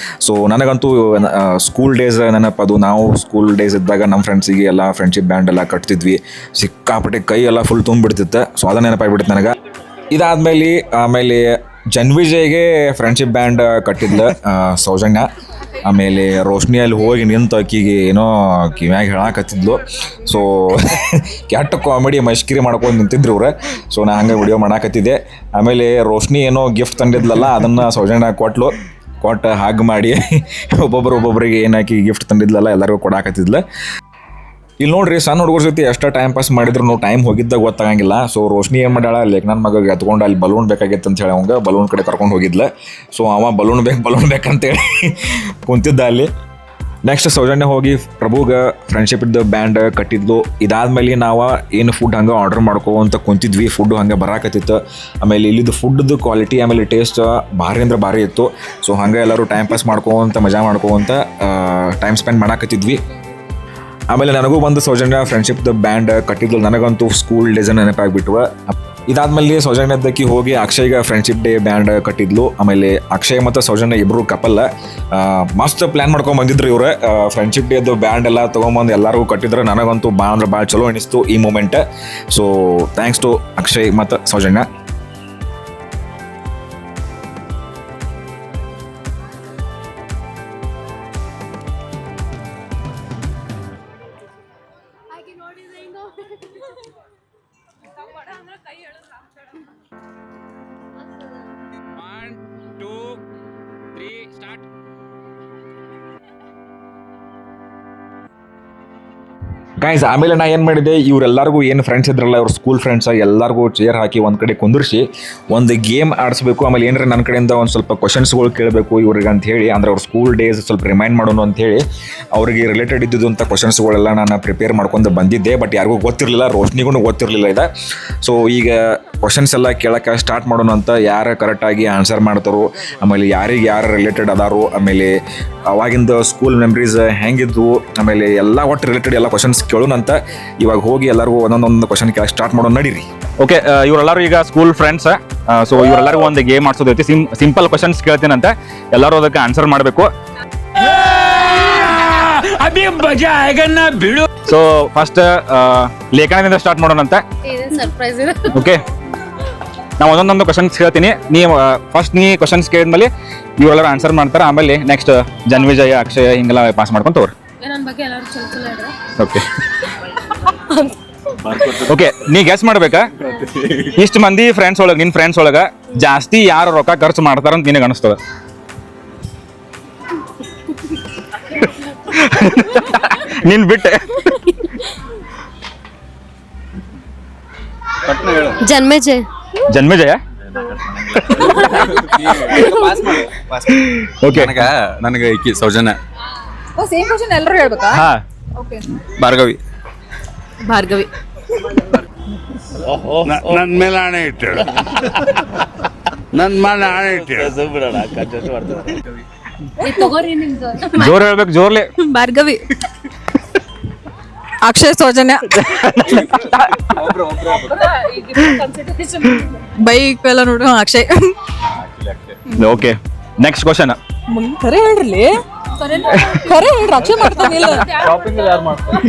ಸೊ ನನಗಂತೂ ಸ್ಕೂಲ್ ಡೇಸ್ ನೆನಪದು. ನಾವು ಸ್ಕೂಲ್ ಡೇಸ್ ಇದ್ದಾಗ ನಮ್ಮ ಫ್ರೆಂಡ್ಸಿಗೆ ಎಲ್ಲ ಫ್ರೆಂಡ್ಶಿಪ್ ಬ್ಯಾಂಡ್ ಎಲ್ಲ ಕಟ್ತಿದ್ವಿ. ಸಿಕ್ಕಾಪಟ್ಟೆ ಕೈ ಎಲ್ಲ ಫುಲ್ ತುಂಬಿಡ್ತಿತ್ತು. ಸೊ ಅದನ್ನು ನೆನಪಾಗ್ಬಿಡ್ತು ನನಗೆ. ಆಮೇಲೆ ಜನ್ವಿಜಯ್ಗೆ ಫ್ರೆಂಡ್ಶಿಪ್ ಬ್ಯಾಂಡ್ ಕಟ್ಟಿದ್ಲು ಸೌಜನ್ಯ. ಆಮೇಲೆ ರೋಶ್ನಿಯಲ್ಲಿ ಹೋಗಿ ನಿಂತು ಆಕಿಗೆ ಏನೋ ಕಿವ್ಯಾಗ ಹೇಳಾಕತ್ತಿದ್ಲು. ಸೊ ಕೆಟ್ಟ ಕಾಮಿಡಿ ಮಷ್ಕಿರಿ ಮಾಡ್ಕೊಂಡು ನಿಂತಿದ್ರು ಇವ್ರು. ಸೊ ನಾ ಹಂಗೆ ವಿಡಿಯೋ ಮಾಡಾಕತ್ತಿದ್ದೆ. ಆಮೇಲೆ ರೋಶ್ನಿ ಏನೋ ಗಿಫ್ಟ್ ತಂದಿದ್ಲಲ್ಲ ಅದನ್ನು ಸೌಜನ್ಯ ಕೊಟ್ಟು ಹಾಗೆ ಮಾಡಿ ಒಬ್ಬೊಬ್ಬರಿಗೆ ಏನಾಕಿ ಗಿಫ್ಟ್ ತಂದಿದ್ಲಲ್ಲ ಎಲ್ಲರಿಗೂ ಕೊಡಾಕತ್ತಿದ್ಲು. ಇಲ್ಲಿ ನೋಡ್ರಿ ಸಣ್ಣ ಹುಡುಗರ ಜೊತೆ ಎಷ್ಟು ಟೈಮ್ ಪಾಸ್ ಮಾಡಿದ್ರು ಟೈಮ್ ಹೋಗಿದ್ದಾಗ ಗೊತ್ತಾಗಂಗಿಲ್ಲ. ಸೊ ರೋಶ್ನಿ ಏನು ಮಾಡ್ಯಾಳ, ಲೇಖನನ್ ಮಗಗೆ ಎತ್ಕೊಂಡು ಅಲ್ಲಿ ಬಲೂನ್ ಬೇಕಾಗಿತ್ತು ಅಂತ ಹೇಳಿ ಅವಂಗೆ ಬಲೂನ್ ಕಡೆ ಕರ್ಕೊಂಡು ಹೋಗಿದ್ಲು. ಸೊ ಅವ ಬಲೂನ್ ಬೇಕಂತೇಳಿ ಕುಂತಿದ್ದ ಅಲ್ಲಿ. ನೆಕ್ಸ್ಟ್ ಸೌಜನ್ಯ ಹೋಗಿ ಪ್ರಭುಗೆ ಫ್ರೆಂಡ್ಶಿಪ್ ಇದ್ದ ಬ್ಯಾಂಡ್ ಕಟ್ಟಿದ್ಲು. ಇದಾದ್ಮೇಲೆ ನಾವು ಏನು ಫುಡ್ ಹಂಗೆ ಆರ್ಡರ್ ಮಾಡ್ಕೋವಂತ ಕುಂತಿದ್ವಿ. ಫುಡ್ಡು ಹಂಗೆ ಬರಾಕತ್ತಿತ್ತು. ಆಮೇಲೆ ಇಲ್ಲಿದ್ದು ಫುಡ್ದು ಕ್ವಾಲಿಟಿ ಆಮೇಲೆ ಟೇಸ್ಟ್ ಭಾರಿ ಅಂದ್ರೆ ಭಾರಿ ಇತ್ತು. ಸೊ ಹಂಗೆ ಎಲ್ಲರೂ ಟೈಮ್ ಪಾಸ್ ಮಾಡ್ಕೋವಂತ ಮಜಾ ಮಾಡ್ಕೋವಂತ ಟೈಮ್ ಸ್ಪೆಂಡ್ ಮಾಡಾಕತ್ತಿದ್ವಿ. ಆಮೇಲೆ ನನಗೂ ಬಂದು ಸೌಜನ್ಯ ಫ್ರೆಂಡ್ಶಿಪ್ದು ಬ್ಯಾಂಡ್ ಕಟ್ಟಿದ್ಲು. ನನಗಂತೂ ಸ್ಕೂಲ್ ಡೇಸ್ ನೆನಪಾಗ್ಬಿಟ್ವ. ಇದಾದ್ಮೇಲೆ ಸೌಜನ್ಯದಕ್ಕೆ ಹೋಗಿ ಅಕ್ಷಯ್ಗೆ ಫ್ರೆಂಡ್ಶಿಪ್ ಡೇ ಬ್ಯಾಂಡ್ ಕಟ್ಟಿದ್ಲು. ಆಮೇಲೆ ಅಕ್ಷಯ್ ಮತ್ತು ಸೌಜನ್ಯ ಇಬ್ಬರು ಕಪಲ್ ಮಸ್ತ್ ಪ್ಲ್ಯಾನ್ ಮಾಡ್ಕೊಂಡು ಬಂದಿದ್ರು ಇವ್ರು. ಫ್ರೆಂಡ್ಶಿಪ್ ಡೇದು ಬ್ಯಾಂಡ್ ಎಲ್ಲ ತೊಗೊಂಬಂದು ಎಲ್ಲರಿಗೂ ಕಟ್ಟಿದ್ರೆ ನನಗಂತೂ ಭಾಳ ಅಂದ್ರೆ ಭಾಳ ಚಲೋ ಅನಿಸ್ತು ಈ moment. So thanks to Akshay ಮತ್ತು ಸೌಜನ್ಯ. ಗೈಸ್, ಆಮೇಲೆ ನಾ ಏನು ಮಾಡಿದೆ, ಇವರೆಲ್ಲರಿಗೂ ಏನು ಫ್ರೆಂಡ್ಸ್ ಇದ್ರಲ್ಲ ಇವ್ರ ಸ್ಕೂಲ್ ಫ್ರೆಂಡ್ಸ್ ಎಲ್ಲರಿಗೂ ಚೇರ್ ಹಾಕಿ ಒಂದು ಕಡೆ ಕುಂದಿರಿಸಿ ಒಂದು ಗೇಮ್ ಆಡಿಸ್ಬೇಕು. ಆಮೇಲೆ ಏನಾರ ನನ್ನ ಕಡೆಯಿಂದ ಒಂದು ಸ್ವಲ್ಪ ಕ್ವಶನ್ಸ್ಗಳು ಕೇಳಬೇಕು ಇವ್ರಿಗೆ ಅಂತ ಹೇಳಿ, ಅಂದರೆ ಅವ್ರ ಸ್ಕೂಲ್ ಡೇಸ್ ಸ್ವಲ್ಪ ರಿಮೈಂಡ್ ಮಾಡೋಣ ಅಂತ ಹೇಳಿ ಅವರಿಗೆ ರಿಲೇಟೆಡ್ ಇದ್ದಿದ್ದು ಅಂತ ಕ್ವಶನ್ಸ್ಗಳೆಲ್ಲ ನಾನು ಪ್ರಿಪೇರ್ ಮಾಡ್ಕೊಂಡು ಬಂದಿದ್ದೆ. ಬಟ್ ಯಾರಿಗೂ ಗೊತ್ತಿರಲಿಲ್ಲ, ರೋಶ್ನಿಗೂ ಗೊತ್ತಿರಲಿಲ್ಲ ಇದು. ಸೊ ಈಗ ಕ್ವಶನ್ಸ್ ಎಲ್ಲ ಕೇಳೋಕ್ಕೆ ಸ್ಟಾರ್ಟ್ ಮಾಡೋಣ ಅಂತ. ಯಾರು ಕರೆಕ್ಟಾಗಿ ಆನ್ಸರ್ ಮಾಡ್ತಾರೋ, ಆಮೇಲೆ ಯಾರು ರಿಲೇಟೆಡ್ ಅದಾರೋ, ಆಮೇಲೆ ಅವಾಗಿಂದ ಸ್ಕೂಲ್ ಮೆಮ್ರೀಸ್ ಹೆಂಗಿದ್ವು, ಆಮೇಲೆ ಎಲ್ಲ ಒಟ್ಟು ರಿಲೇಟೆಡ್ ಎಲ್ಲ ಕ್ವಶನ್ಸ್ ಕೇಳೋಣ ಅಂತ ಇವಾಗ ಹೋಗಿ ಎಲ್ಲರಿಗೂ ಒಂದೊಂದು ಕ್ವಶನ್ ಕೇಳಕ್ಕೆ ಸ್ಟಾರ್ಟ್ ಮಾಡೋಣ, ನಡೀರಿ. ಓಕೆ, ಇವರೆಲ್ಲರೂ ಈಗ ಸ್ಕೂಲ್ ಫ್ರೆಂಡ್ಸ್. ಸೊ ಇವರೆಲ್ಲರಿಗೂ ಒಂದು ಗೇಮ್ ಆಡ್ಸೋದೈತಿ. ಸಿಂಪಲ್ ಕ್ವಶನ್ಸ್ ಕೇಳ್ತೀನಂತೆ, ಎಲ್ಲರೂ ಅದಕ್ಕೆ ಆನ್ಸರ್ ಮಾಡಬೇಕು. ಸೊ ಫಸ್ಟ್ ಲೇಖನದಿಂದ ಸ್ಟಾರ್ಟ್ ಮಾಡೋಣಂತೆ. ಓಕೆ, ನಾವು ಒಂದೊಂದು ಕ್ವಶನ್ಸ್ ಕೇಳ್ತೀನಿ. ನೀ ಕ್ವಶನ್ಸ್ ಕೇಳಿದ್ಮೇಲೆ ಇವರೆಲ್ಲರೂ ಆನ್ಸರ್ ಮಾಡ್ತಾರೆ. ಆಮೇಲೆ ನೆಕ್ಸ್ಟ್ ಜನ್ವಿಜಯ, ಅಕ್ಷಯ ಹಿಂಗೆಲ್ಲ ಪಾಸ್ ಮಾಡ್ಕೊಂತ ಹೋಗ್ರಿ. ಓಕೆ ಓಕೆ, ನೀ ಗೆಸ್ ಮಾಡ್ಬೇಕಾ? ಇಷ್ಟು ಮಂದಿ ಫ್ರೆಂಡ್ಸ್ ಒಳಗೆ, ನಿನ್ನ ಫ್ರೆಂಡ್ಸ್ ಒಳಗೆ ಜಾಸ್ತಿ ಯಾರು ರೊಕ್ಕ ಖರ್ಚು ಮಾಡ್ತಾರಂತ ನಿನಗೆ ಅನಿಸ್ತದ? ನಿನ್ ಬಿಟ್ಟೆ ಜನ್ಮೇಜಯ. ಓಕೆ, ನನಗೆ ಈಕಿ ಸೌಜನ್ಯ. ಸೇಮ್ ಕ್ವಶನ್ ಎಲ್ಲರೂ ಹೇಳ್ಬೇಕಾ? ಹಾ, ಓಕೆ. ಭಾರ್ಗವಿ. ನನ್ನ ಮೇಲೆ ಹಣೆ ಇಟ್ಟಳು. ನನ್ನ ಮೇಲೆ ಹಣೆ ಇಟ್ಟಳು. ಜೋರ್ ಹೇಳ್ಬೇಕು, ಜೋರ್ಲೆ. ಭಾರ್ಗವಿ. ಅಕ್ಷಯ್ ಸೌಜನ್ಯ. ಬೈಕ್ ಎಲ್ಲ ನೋಡು ಅಕ್ಷಯ್. Okay, next question. ಖರೆ ಹೇಳ್ರಿ, ಖರೆ ಹೇಳ್ರಿ, ಅಕ್ಷಯ್ ಮಾಡ್ತಾನಿಲ್ಲ.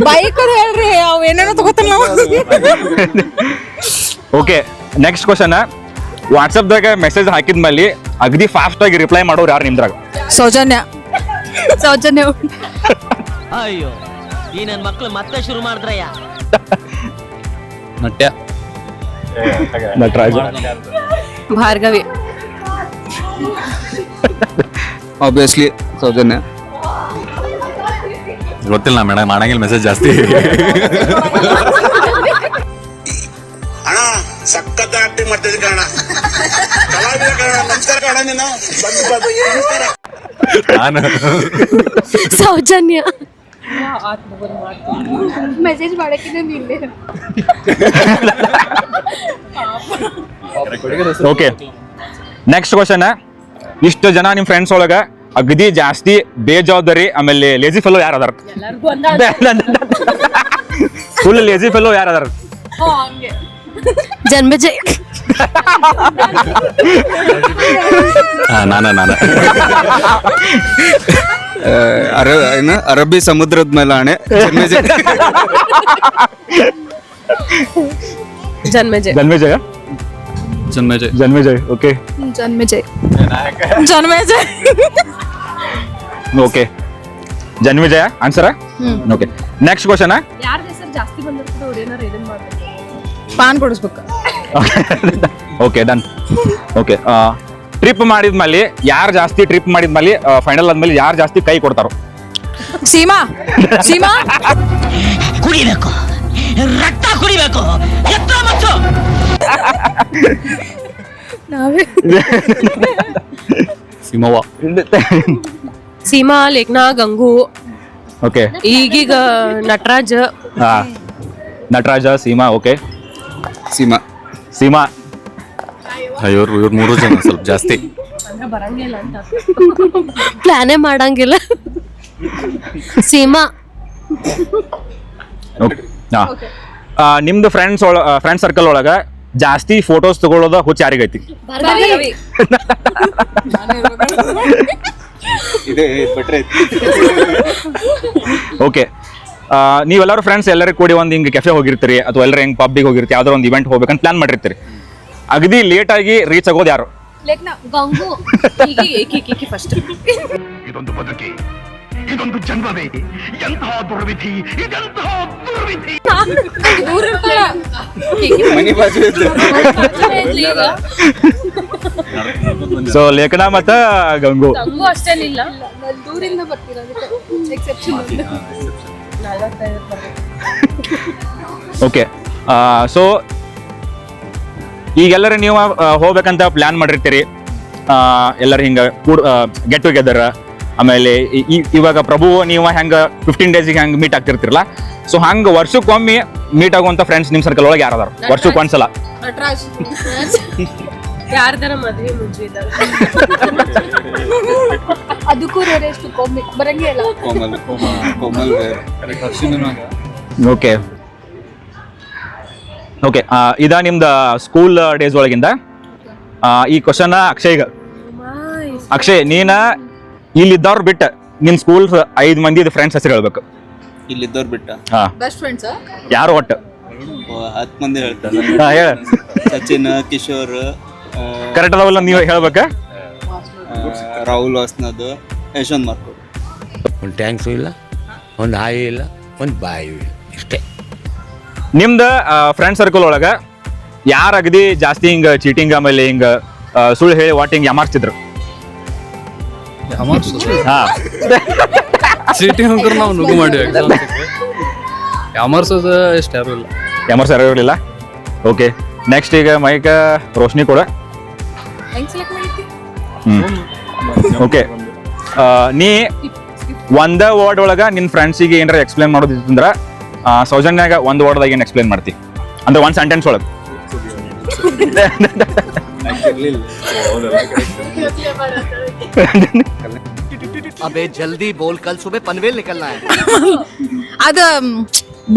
ಬೈಕ್ ಅದ ಹೇಳ್ರಿ, ಅವ್ ಏನೇನೋ ತಗೋತಾನ ನಾವು. Okay, next question. ವಾಟ್ಸಪ್ದಾಗ ಮೆಸೇಜ್ ಹಾಕಿದ್ಮೇಲೆ ಅಗದಿ ಫಾಸ್ಟ್ ಆಗಿ ರಿಪ್ಲೈ ಮಾಡೋರು ಯಾರು ನಿಮ್ದ್ರಾಗ? ಸೌಜನ್ಯ. ಸೌಜನ್ಯ. ಅಯ್ಯೋ ಈ ನನ್ ಮಕ್ಳು ಮತ್ತೆ ಶುರು ಮಾಡಿದ್ರಯ್ಯ. ನಟ್ಯ. ನಟರಾಜ. ಭಾರ್ಗವಿ. ಆಬ್ವಿಯಸ್ಲಿ ಸೌಜನ್ಯ. ಗೊತ್ತಿಲ್ಲ ಮೇಡಮ್, ಮಾಡಂಗಿಲ್ಲ ಮೆಸೇಜ್ ಜಾಸ್ತಿ. ಅಣ್ಣ ಸಖತ್ ಆಕ್ಟಿಂಗ್ ಮಾಡ್ತಿದ್ದೆ ಕಣ. ಕಲಾವಿದ ಕಣ. ನಮಸ್ಕಾರ ಕಣ ನೀನು. ನಮಸ್ಕಾರ. ನಾನು ಸೌಜನ್ಯ. ಮೆಸೇಜ್ ಮಾಡಕ್ಕಿಂತ ನಿನ್ನೆ. Okay, next question. ಇಷ್ಟು ಜನ ನಿಮ್ ಫ್ರೆಂಡ್ಸ್ ಒಳಗ ಅಗದಿ ಜಾಸ್ತಿ ಬೇಜವಾಬ್ದಾರಿ ಆಮೇಲೆ ಲೇಜಿ ಫೆಲೋ ಯಾರು ಅದಾರ? ಫುಲ್ ಲೇಜಿ ಫೆಲೋ ಯಾರು ಅದಾರ? ಜನ್ಮಜಯ್. ನಾನು ಅರಬ್ಬಿ ಸಮುದ್ರದ ಮೇಲೆ ಆಣೆ. Janmajay. Janmejaya. Janmejay. Janmejay. Okay, Janmajay. Janmajay. Okay, Janmejaya answer. Okay, next question. ಯಾರ ಹೆಸರು ಜಾಸ್ತಿ ಬಂದಿರ್ತದೆ ಅವ್ರು ಏನಾರ ಇದನ್ನ ಮಾಡ್ತಾರೆ. ಪಾನ್ ಕೊಡಿಸ್ಬೇಕು. Okay, done. ಓಕೆ, ಟ್ರಿಪ್ ಮಾಡಿದ್ಮೇಲೆ ಯಾರು ಜಾಸ್ತಿ ಟ್ರಿಪ್ ಮಾಡಿದ್ಮೇಲೆ ಫೈನಲ್ ಆದ್ಮೇಲೆ ಯಾರು ಜಾಸ್ತಿ ಕೈ ಕೊಡ್ತಾರೋ? ಸೀಮಾ. ಸೀಮಾ. ಕುಡಿಬೇಕು, ರಕ್ತ ಕುಡಿಬೇಕು, ಎತ್ತ ಮತ್ತು ನಾವೇ. ಸಿಮವ್ವ. ಸೀಮಾ, ಲೇಖನಾ, ಗಂಗು, ಓಕೆ, ಈಗೀಗ ನಟರಾಜ್. ಹಾ, ನಟರಾಜ, ಸೀಮಾ. ಓಕೆ, ಸೀಮಾ. ಸೀಮಾ. ಇವ್ರು ಮೂರು ಜನ ಸ್ವಲ್ಪ ಜಾಸ್ತಿ. ಪ್ಲಾನೇ ಮಾಡಂಗಿಲ್ಲ. ಸೀಮಾ. ಓಕೆ, ಹಾ. ನಿಮ್ದು ಫ್ರೆಂಡ್ ಸರ್ಕಲ್ ಒಳಗ ಜಾಸ್ತಿ ಫೋಟೋಸ್ ತಗೊಳ್ಳೋದ ಹುಚ್ಚ ಯಾರಿಗೈತಿ? ಓಕೆ, ನೀವೆಲ್ಲರೂ ಫ್ರೆಂಡ್ಸ್ ಎಲ್ಲರೂ ಕೂಡಿ ಒಂದು ಹಿಂಗೆ ಕೆಫೆ ಹೋಗಿರ್ತೀರಿ ಅಥವಾ ಎಲ್ಲರೂ ಹಿಂಗೆ ಪಬ್ಬಿಗೆ ಹೋಗಿರ್ತೀರಿ, ಯಾವ್ದಾರ ಒಂದು ಇವೆಂಟ್ ಹೋಗ್ಬೇಕಂತ ಪ್ಲಾನ್ ಮಾಡಿರ್ತೀರಿ. ಅಗದಿ ಲೇಟ್ ಆಗಿ ರೀಚ್ ಆಗೋದು ಯಾರು? ಗಂಗು. ಫಸ್ಟ್. ಇದೊಂದು ಬದುಕಿ, ಇದೊಂದು ಜನ್ಮವೇ, ಎಂತಹ ದುರ್ವಿಧಿ, ಇದೆಂತಹ ದುರ್ವಿಧಿ. ಮನಿ ಬಾಜು ಸೊ ಲೇಖನ ಮತ್ತ ಗಂಗು. ಗಂಗು ಅಷ್ಟೇನಿಲ್ಲ, ದೂರಿಂದ ಬರ್ತಿರೋದು ಎಕ್ಸೆಪ್ಷನ್. ಓಕೆ, ಸೊ ಈಗೆಲ್ಲರೂ ನೀವು ಹೋಗ್ಬೇಕಂತ ಪ್ಲಾನ್ ಮಾಡಿರ್ತೀರಿ. ಎಲ್ಲರೂ ಹಿಂಗೆ ಗೆಟ್ ಟುಗೆದರ್. ಆಮೇಲೆ ಇವಾಗ ಪ್ರಭು ನೀವು ಹೆಂಗೆ 15 ಡೇಸಿಗೆ ಹೆಂಗೆ ಮೀಟ್ ಆಗ್ತಿರ್ತಿರಲ್ಲ, ಸೊ ಹಂಗೆ ವರ್ಷಕ್ಕೊಮ್ಮೆ ಮೀಟ್ ಆಗುವಂಥ ಫ್ರೆಂಡ್ಸ್ ನಿಮ್ಮ ಸರ್ಕಲ್ ಒಳಗೆ ಯಾರದಾರ? ವರ್ಷಕ್ಕೆ ಒಂದ್ಸಲ. ನಟರಾಜ್. ಯಾರ್ದಾರ ಮದ್ವೆ ಮುಂಚೆ ಇದ್ದಾರೆ. ಅದಕ್ಕೂ ರೇರೆಷ್ಟು ಬರಂಗೇ ಇಲ್ಲ. ಕೋಮಲ್. ಓಕೆ, ಓಕೆ, ಇದ ನಿಮ್ದು ಸ್ಕೂಲ್ ಡೇಸ್ ಒಳಗಿಂದ. ಈ ಕ್ವಶನ್ ಅಕ್ಷಯ್ಗ. ಅಕ್ಷಯ್, ನೀನ ಇಲ್ಲಿದ್ದವ್ರು ಬಿಟ್ಟ ನಿನ್ ಸ್ಕೂಲ್ 5 ಮಂದಿ ಫ್ರೆಂಡ್ಸ್ ಹೆಸರು ಹೇಳ್ಬೇಕು. ಇಲ್ಲಿದ್ದವ್ರು ಬಿಟ್ಟ ಹಾ, ಬೆಸ್ಟ್ ಫ್ರೆಂಡ್ಸ್. ಯಾರು ಒಟ್ಟು? 10 ಮಂದಿ ಹೇಳ್ತಾರೆ. ಹಾ, ಹೇಳ. ಸಚಿನ್, ಕಿಶೋರ್, ಕರೆಕ್ಟ್ ಅದಾವಲ್ಲ ನೀವು ಹೇಳ್ಬೇಕ? ರಾಹುಲ್ ವಾಸ್ನದ್, ಯಶವಂತ್ ಮಾರ್ಕೋಡ್. ಒಂದು ಟ್ಯಾಂಕ್ಸು ಇಲ್ಲ, ಒಂದು ಹಾಯಿ ಇಲ್ಲ, ಒಂದು ಬಾಯಿ ಇಲ್ಲ, ಇಷ್ಟೇ. ನಿಮ್ದು ಫ್ರೆಂಡ್ ಸರ್ಕಲ್ ಒಳಗ ಯಾರು ಅಗದಿ ಜಾಸ್ತಿ ಹಿಂಗ ಚೀಟಿಂಗ್ ಆಮೇಲೆ ಹಿಂಗ ಸುಳ್ಳು ಹೇಳಿ ವಾಟಿಂಗ್ ಯಾಮಾರ್ಸ್ತಿದ್ರು? ಹಾ, ಚೀಟಿಂಗ್ ಹೋಗ್ರೆ ನಾವು ನುಗ್ಗು ಮಾಡಿವಿ. ಯಾಮರ್ಸೋದು ಎಷ್ಟು ಯಾರು ಇಲ್ಲ. ಯಾಮಾರ್ಸ್ ಯಾರು ಇರಲಿಲ್ಲ. ಓಕೆ, ನೆಕ್ಸ್ಟ್ ಈಗ ಮೈಕ ರೋಶ್ನಿ ಕೂಡ. ಓಕೆ, ನೀ ಒಂದ ವರ್ಡ್ ಒಳಗ ನಿನ್ನ ಫ್ರೆಂಡ್ಸಿಗೆ ಏನಾರ ಎಕ್ಸ್ಪ್ಲೇನ್ ಮಾಡೋದಿತ್ತಂದ್ರ ಸೌಜನ್ಯಾಗ ಒಂದು ವರ್ಡ್ದಾಗ ಏನು ಎಕ್ಸ್ಪ್ಲೇನ್ ಮಾಡ್ತಿ? ಅಂದ್ರೆ ಒಂದ್ ಸೆಂಟೆನ್ಸ್ ಒಳಗೆ. अबे जल्दी बोल, कल सुबह पनवेल निकलना है. ಅದ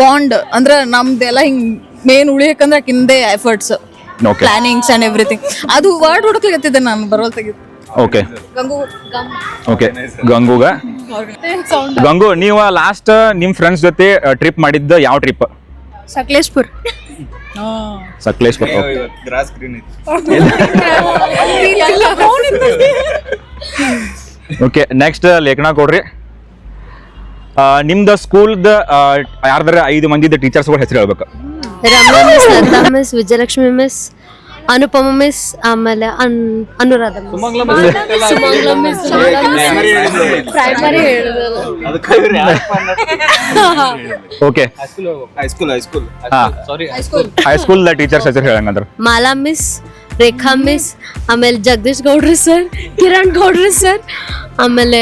ಬಾಂಡ್ ಅಂದ್ರೆ ನಮ್ದೆಲ್ಲ ಹಿಂಗ್ ಮೇನ್ ಉಳಿಯಕಂದ್ರೆ ಆಕಿಂದೆ efforts, okay plannings and everything. ಅದು ವರ್ಡ್ ಹುಡುಕ್ಲಿಗತ್ತಿದ್ದೆ ನಾನು ಬರೋಲ್ ತೆಗಿದ್ದು. ಓಕೆ ಗಂಗು ಓಕೆ ಗಂಗು, ನೀವು ಲಾಸ್ಟ್ ನಿಮ್ ಫ್ರೆಂಡ್ಸ್ ಜೊತೆ ಟ್ರಿಪ್ ಮಾಡಿದ್ದ ಯಾವ trip? Sakleshpur. Sakleshpura. Grass green okay, next Lekhana ಕೊಡ್ರಿ. ನಿಮ್ದು ಸ್ಕೂಲ್ದ ಯಾರ್ದಾರ 5 ಮಂದಿದ ಟೀಚರ್ಸ್ಗಳ ಹೆಸರು ಹೇಳ್ಬೇಕು. Ramya miss, Latha miss, Vijayalakshmi miss, Anupama miss, ಆಮೇಲೆ Anuradha miss, Sumangala miss, primary ಹೇಳಿದಲ್ಲ. ಓಕೆ, ಹೈಸ್ಕೂಲ್ ಟೀಚರ್ಸ್ ಹೆಸರು ಹೇಳಂಗಂದ್ರ. ಮಾಲಾ ಮಿಸ್, ರೇಖಾ ಮಿಸ್, ಆಮೇಲೆ ಜಗದೀಶ್ ಗೌಡ್ರಿ ಸರ್, ಕಿರಣ್ ಗೌಡ್ರಿ ಸರ್, ಆಮೇಲೆ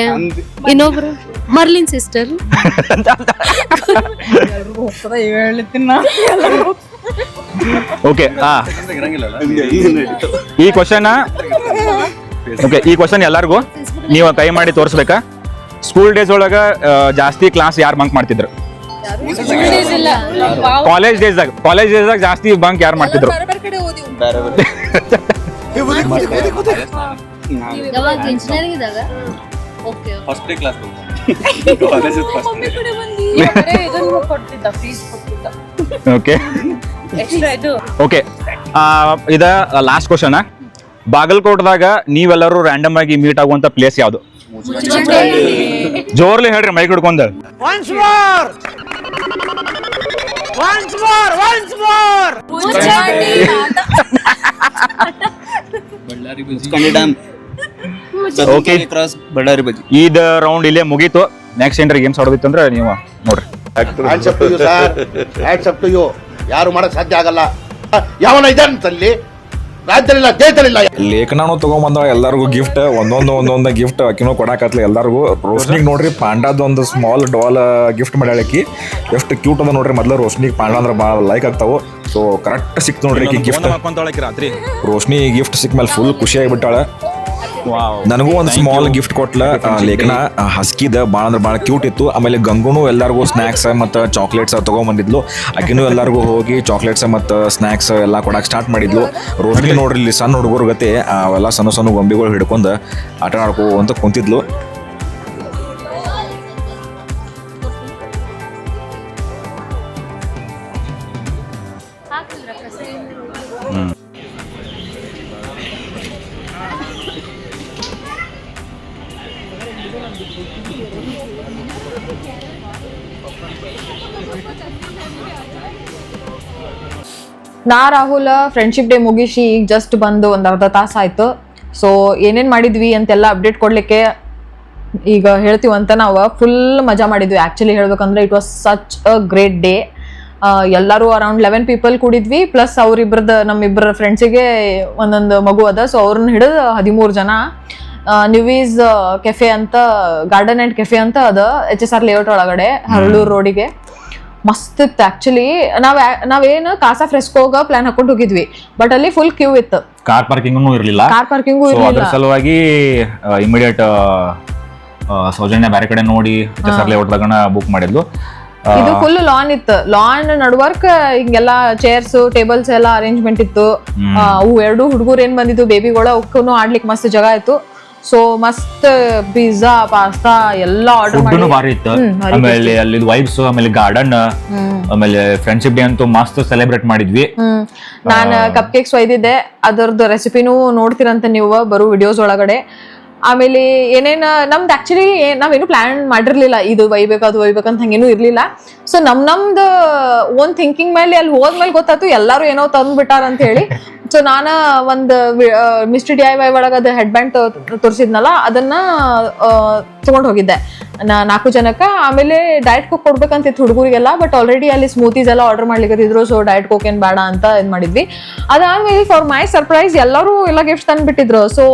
ಇನ್ನೊಬ್ರು ಮರ್ಲಿನ್ ಸಿಸ್ಟರ್. ಓಕೆ, ಈ ಕ್ವಶನ್ ಎಲ್ಲರಿಗೂ ನೀವು ಕೈ ಮಾಡಿ ತೋರಿಸ್ಬೇಕಾ? ಸ್ಕೂಲ್ ಡೇಸ್ ಒಳಗ ಜಾಸ್ತಿ ಕ್ಲಾಸ್ ಯಾರು ಬಂಕ್ ಮಾಡ್ತಿದ್ರು? ಕಾಲೇಜ್ ಡೇಸ್ದಾಗ ಜಾಸ್ತಿ ಬಂಕ್ ಯಾರು ಮಾಡ್ತಿದ್ರು? ಯಾವಾಗ ಇಂಜಿನಿಯರಿಂಗ್ ಇದ್ದಾಗ ಫಸ್ಟ್ ಕ್ಲಾಸ್ ಓಕೆ ಓಕೆ, ಇದ ಲಾಸ್ಟ್ ಕ್ವಶನ್. ಬಾಗಲಕೋಟದಾಗ ನೀವೆಲ್ಲರೂ ರ್ಯಾಂಡಮ್ ಆಗಿ ಮೀಟ್ ಆಗುವಂತ ಪ್ಲೇಸ್ ಯಾವ್ದು? ಜೋರ್ಲಿ ಹೇಳ್ರಿ ಮೈಕ್ ಹಿಡ್ಕೊಂಡ. Dam, okay, cross, Ballari bajji. ಇದ ರೌಂಡ್ ಇಲ್ಲೇ ಮುಗೀತು. ನೆಕ್ಸ್ಟ್ ಏನ್ರಿ ಗೇಮ್ಸ್ ಆಡೋದಿತ್ತು ಅಂದ್ರೆ ನೀವು ನೋಡ್ರಿ. ಯಾರು ಮಾಡಕ್ ಸಾಧ್ಯ ಆಗಲ್ಲ. ಯಾವನ ಇದಂತಲ್ಲಿ ರಾಜ್ಯದಲ್ಲಿಲ್ಲ, ದೇಶದಲ್ಲಿಲ್ಲ. ಲೇಖನೂ ತಗೊಂಬಂದ ಎಲ್ಲರಿಗೂ ಗಿಫ್ಟ್, ಒಂದೊಂದು ಗಿಫ್ಟ್ ಆಕಿನೂ ಕೊಡಾಕತ್ಲ ಎಲ್ಲರಿಗೂ. ರೋಶ್ನಿಗೆ ನೋಡ್ರಿ ಪಾಂಡಾದ ಒಂದು ಸ್ಮಾಲ್ ಡಾಲ್ ಗಿಫ್ಟ್ ಮಾಡ್ಯಾಳಕಿ. ಎಷ್ಟು ಕ್ಯೂಟ್ ಅದ ನೋಡ್ರಿ. ಮೊದ್ಲು ರೋಶ್ನಿಗೆ ಪಾಂಡ ಅಂದ್ರೆ ಭಾಳ ಲೈಕ್ ಆಗ್ತಾವು. ಸೊ ಕರೆಕ್ಟ್ ಸಿಕ್ತು ನೋಡ್ರಿ ಗಿಫ್ಟ್. ರಾತ್ರಿ ರೋಶ್ನಿ ಗಿಫ್ಟ್ ಸಿಕ್ಕ ಮೇಲೆ ಫುಲ್ ಖುಷಿ ಆಗಿಬಿಟ್ಟಾಳ. ನನಗೂ ಒಂದು ಸ್ಮಾಲ್ ಗಿಫ್ಟ್ ಕೊಟ್ಲ ಲೇಖನ. ಹಸ್ಕಿದ ಭಾಳ ಅಂದ್ರೆ ಭಾಳ ಕ್ಯೂಟ್ ಇತ್ತು. ಆಮೇಲೆ ಗಂಗುನು ಎಲ್ಲರಿಗೂ ಸ್ನ್ಯಾಕ್ಸ್ ಮತ್ತು ಚಾಕ್ಲೇಟ್ಸ್ ತೊಗೊಂಬಂದಿದ್ಲು. ಆಕಿನೂ ಎಲ್ಲರಿಗೂ ಹೋಗಿ ಚಾಕ್ಲೇಟ್ಸ್ ಮತ್ತು ಸ್ನ್ಯಾಕ್ಸ್ ಎಲ್ಲ ಕೊಡಕ್ಕೆ ಸ್ಟಾರ್ಟ್ ಮಾಡಿದ್ಲು. ರೋಶ್ನಿ ನೋಡ್ರಿ ಇಲ್ಲಿ ಸಣ್ಣ ಹುಡುಗರ ಗತೆ ಅವೆಲ್ಲ ಸಣ್ಣ ಸಣ್ಣ ಗೊಂಬೆಗಳು ಹಿಡ್ಕೊಂಡು ಆಟ ಆಡ್ಕೋ ಅಂತ ಕುಂತಿದ್ಲು. ನಾ ರಾಹುಲ್ ಫ್ರೆಂಡ್ಶಿಪ್ ಡೇ ಮುಗಿಸಿ ಈಗ ಜಸ್ಟ್ ಬಂದು ಒಂದು ಅರ್ಧ ತಾಸು ಆಯ್ತು. ಸೊ ಏನೇನು ಮಾಡಿದ್ವಿ ಅಂತೆಲ್ಲ ಅಪ್ಡೇಟ್ ಕೊಡ್ಲಿಕ್ಕೆ ಈಗ ಹೇಳ್ತೀವಂತ. ನಾವು ಫುಲ್ ಮಜಾ ಮಾಡಿದ್ವಿ. ಆ್ಯಕ್ಚುಲಿ ಹೇಳ್ಬೇಕಂದ್ರೆ it was such a great day. ಎಲ್ಲರೂ ಅರೌಂಡ್ 11 ಪೀಪಲ್ ಕೂಡಿದ್ವಿ. ಪ್ಲಸ್ ಅವರಿಬ್ಬರದ್ದು ನಮ್ಮಿಬ್ಬರ ಫ್ರೆಂಡ್ಸಿಗೆ ಒಂದೊಂದು ಮಗು ಅದ. ಸೊ ಅವ್ರನ್ನ ಹಿಡಿದು 13 ಜನ ನ್ಯೂವೀಸ್ ಕೆಫೆ ಅಂತ, ಗಾರ್ಡನ್ ಆ್ಯಂಡ್ ಕೆಫೆ ಅಂತ ಅದ HSR ಲೇಔಟ್ ಒಳಗಡೆ, ಹರಳೂರು ರೋಡಿಗೆ. ಮಸ್ತ್ ಇತ್ತು ಆಕ್ಚುಲಿ. ನಾವೇನು ಕಾಸಾ ಫ್ರೆಸ್ಕೋಗ ಪ್ಲಾನ್ ಹಾಕೊಂಡು ಹೋಗಿದ್ವಿ, ಬಟ್ ಅಲ್ಲಿ ಫುಲ್ ಕ್ಯೂ ಇತ್ತು. ಕಾರ್ ಪಾರ್ಕಿಂಗ್ ಇರಲಿಲ್ಲ. ಅದ್ರ ಸಲುವಾಗಿ ಇಮಿಡಿಯೇಟ್ ಸೌಜನ್ಯ ಬೇರೆ ಕಡೆ ನೋಡಿ HSR ಲೇಔಟ್ದಾಗನ ಬುಕ್ ಮಾಡಿದ್ಲು. ಇದು ಫುಲ್ ಲಾನ್ ಇತ್ತು. ಲಾನ್ ನಡ್ವರ್ಕ್ ಹಿಂಗೆಲ್ಲ ಚೇರ್ಸ್ ಟೇಬಲ್ಸ್ ಎಲ್ಲ ಅರೇಂಜ್ಮೆಂಟ್ ಇತ್ತು. ಅವು 2 ಹುಡುಗರು ಏನ್ ಬಂದಿದ್ದು ಬೇಬಿಗಳ ಅವಕ್ಕೂ ಆಡ್ಲಿಕ್ಕೆ ಮಸ್ತ್ ಜಾಗ ಇತ್ತು. ಸೊ ಮಸ್ತ್ ಪಿಜ್ಜಾ ಪಾಸ್ತಾ ಎಲ್ಲ ಆರ್ಡರ್ ಮಾಡಿ ಭಾರಿ ಇತ್ತು. ಆಮೇಲೆ ಅಲ್ಲಿ ವೈಬ್ಸ್, ಆಮೇಲೆ ಗಾರ್ಡನ್, ಆಮೇಲೆ ಫ್ರೆಂಡ್ಶಿಪ್ ಡೇ ಅಂತೂ ಮಸ್ತ್ ಸೆಲೆಬ್ರೇಟ್ ಮಾಡಿದ್ವಿ. ನಾನು ಕಪ್ ಕೇಕ್ಸ್ ಒಯ್ದಿದ್ದೆ. ಅದರದ್ದು ರೆಸಿಪಿನೂ ನೋಡ್ತೀರಂತ ನೀವು ಬರೋ ವಿಡಿಯೋಸ್ ಒಳಗಡೆ. ಆಮೇಲೆ ಏನೇನು ನಮ್ದು ಆಕ್ಚುಲಿ ನಾವೇನು ಪ್ಲಾನ್ ಮಾಡಿರ್ಲಿಲ್ಲ, ಇದು ಒಯ್ಬೇಕು ಅದು ಒಯ್ಬೇಕಂತ ಹಂಗೇನು ಇರ್ಲಿಲ್ಲ. ಸೊ ನಮ್ದು ಓನ್ ಥಿಂಕಿಂಗ್ ಮೇಲೆ ಅಲ್ಲಿ ಹೋದ್ಮೇಲೆ ಗೊತ್ತಾಯ್ತು ಎಲ್ಲರೂ ಏನೋ ತಂದ್ಬಿಟ್ಟಾರ ಅಂತ ಹೇಳಿ. ಸೊ ನಾನು ಒಂದು ಮಿಸ್ಟರ್ DIY ಒಳಗೆ ಅದು ಹೆಡ್ ಬ್ಯಾಂಡ್ ತೋರಿಸಿದ್ನಲ್ಲ, ಅದನ್ನ ತಗೊಂಡು ಹೋಗಿದ್ದೆ 4 ಜನಕ್ಕೆ. ಆಮೇಲೆ ಡಯಟ್ ಕೋಕ್ ಕೊಡ್ಬೇಕಂತಿತ್ತು ಹುಡುಗರಿಗೆಲ್ಲ, ಬಟ್ ಆಲ್ರೆಡಿ ಅಲ್ಲಿ ಸ್ಮೂತೀಸ್ ಎಲ್ಲ ಆರ್ಡರ್ ಮಾಡ್ಲಿಕ್ಕೆ. ಸೊ ಡಯಟ್ ಕೋಕ್ ಏನ್ ಬೇಡ ಅಂತ ಇದು ಮಾಡಿದ್ವಿ. ಅದಾದ್ಮೇಲೆ ಫಾರ್ ಮೈ ಸರ್ಪ್ರೈಸ್ ಎಲ್ಲರೂ ಎಲ್ಲ ಗಿಫ್ಟ್ ತಂದ್ಬಿಟ್ಟಿದ್ರು. ಸೊ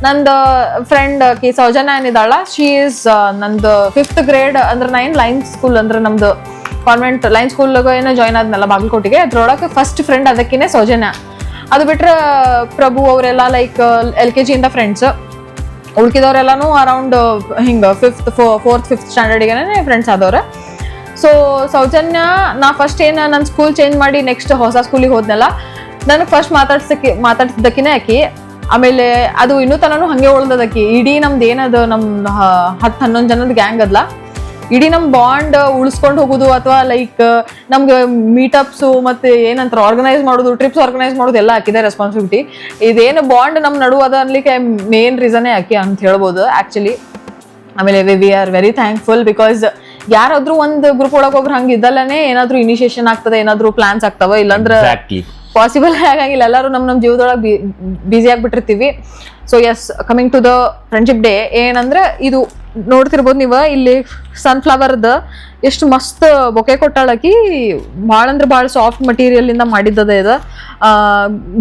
ನಂದು ಫ್ರೆಂಡ್ ಸೌಜನ್ಯ ಏನಿದ್ದಾಳ, ಶಿ ಈಸ್ ನಂದು 5th ಗ್ರೇಡ್ ಅಂದ್ರೆ 9 ಲೈನ್ ಸ್ಕೂಲ್ ಅಂದ್ರೆ ನಮ್ದು ಕಾನ್ವೆಂಟ್ ಲೈನ್ ಸ್ಕೂಲ್ಗೆ ಏನೋ ಜಾಯ್ನ್ ಆದ್ನಲ್ಲ ಬಾಗಲಕೋಟೆಗೆ, ಅದ್ರೊಳಗೆ ಫಸ್ಟ್ ಫ್ರೆಂಡ್ ಅದಕ್ಕಿನೇ ಸೌಜನ್ಯ. ಅದು ಬಿಟ್ರೆ ಪ್ರಭು ಅವರೆಲ್ಲ ಲೈಕ್ LKG ಇಂದ ಫ್ರೆಂಡ್ಸ್. ಉಳ್ಕಿದವ್ರೆಲ್ಲಾನು ಅರೌಂಡ್ ಹಿಂಗೆ 4th-5th ಸ್ಟ್ಯಾಂಡರ್ಡಿಗೆ ಫ್ರೆಂಡ್ಸ್ ಆದವ್ರೆ. ಸೊ ಸೌಜನ್ಯ ನಾ ಫಸ್ಟ್ ಏನು ನನ್ನ ಸ್ಕೂಲ್ ಚೇಂಜ್ ಮಾಡಿ ನೆಕ್ಸ್ಟ್ ಹೊಸ ಸ್ಕೂಲಿಗೆ ಹೋದ್ನಲ್ಲ, ನನಗೆ ಫಸ್ಟ್ ಮಾತಾಡ್ಸಿದ್ದಕ್ಕಿನೇ ಆಕಿ. ಆಮೇಲೆ ಅದು ಇನ್ನೂ ತನೂ ಹಂಗೆ ಉಳ್ದದಕ್ಕಿ. ಇಡೀ ನಮ್ದು ಏನದು ನಮ್ಮ 10-11 ಜನದ ಗ್ಯಾಂಗ್ ಅದ್ಲ, ಇಡೀ ನಮ್ಮ ಬಾಂಡ್ ಉಳಿಸ್ಕೊಂಡು ಹೋಗೋದು ಅಥವಾ ಲೈಕ್ ನಮ್ಗೆ ಮೀಟಪ್ಸು ಮತ್ತೆ ಏನಂತಾರೆ ಆರ್ಗನೈಸ್ ಮಾಡೋದು, ಟ್ರಿಪ್ಸ್ ಆರ್ಗನೈಸ್ ಮಾಡೋದು ಎಲ್ಲ ಹಾಕಿದೆ ರೆಸ್ಪಾನ್ಸಿಬಿಲಿಟಿ. ಇದೇನು ಬಾಂಡ್ ನಮ್ಮ ನಡುವೆ ಅದ ಅನ್ಲಿಕ್ಕೆ ಮೇನ್ ರೀಸನ್ನೇ ಆಕಿ ಅಂತ ಹೇಳ್ಬೋದು ಆ್ಯಕ್ಚುಲಿ. ಆಮೇಲೆ we are very thankful because ಯಾರಾದ್ರೂ ಒಂದು ಗ್ರೂಪ್ ಒಳಗೆ ಒಬ್ರು ಹಂಗೆ ಇದ್ದಲ್ಲೇ ಏನಾದ್ರೂ ಇನಿಷಿಯೇಷನ್ ಆಗ್ತದೆ, ಏನಾದ್ರೂ ಪ್ಲಾನ್ಸ್ ಆಗ್ತಾವ, ಇಲ್ಲಾಂದ್ರೆ ಪಾಸಿಬಲ್ ಆಗಂಗಿಲ್ಲ. ಎಲ್ಲರೂ ನಮ್ಮ ಜೀವದೊಳಗೆ ಬ್ಯುಸಿ ಆಗ್ಬಿಟ್ಟಿರ್ತೀವಿ. So yes, coming to the friendship day ಏನಂದ್ರೆ ಇದು ನೋಡ್ತಿರ್ಬೋದು ನೀವು ಇಲ್ಲಿ ಸನ್ಫ್ಲವರ್ದ ಎಷ್ಟು ಮಸ್ತ್ ಬೊಕೆ ಕೊಟ್ಟಾಳಕಿ. ಭಾಳ ಅಂದ್ರೆ ಭಾಳ ಸಾಫ್ಟ್ ಮಟೀರಿಯಲ್ ಇಂದ ಮಾಡಿದ್ದದ ಇದು.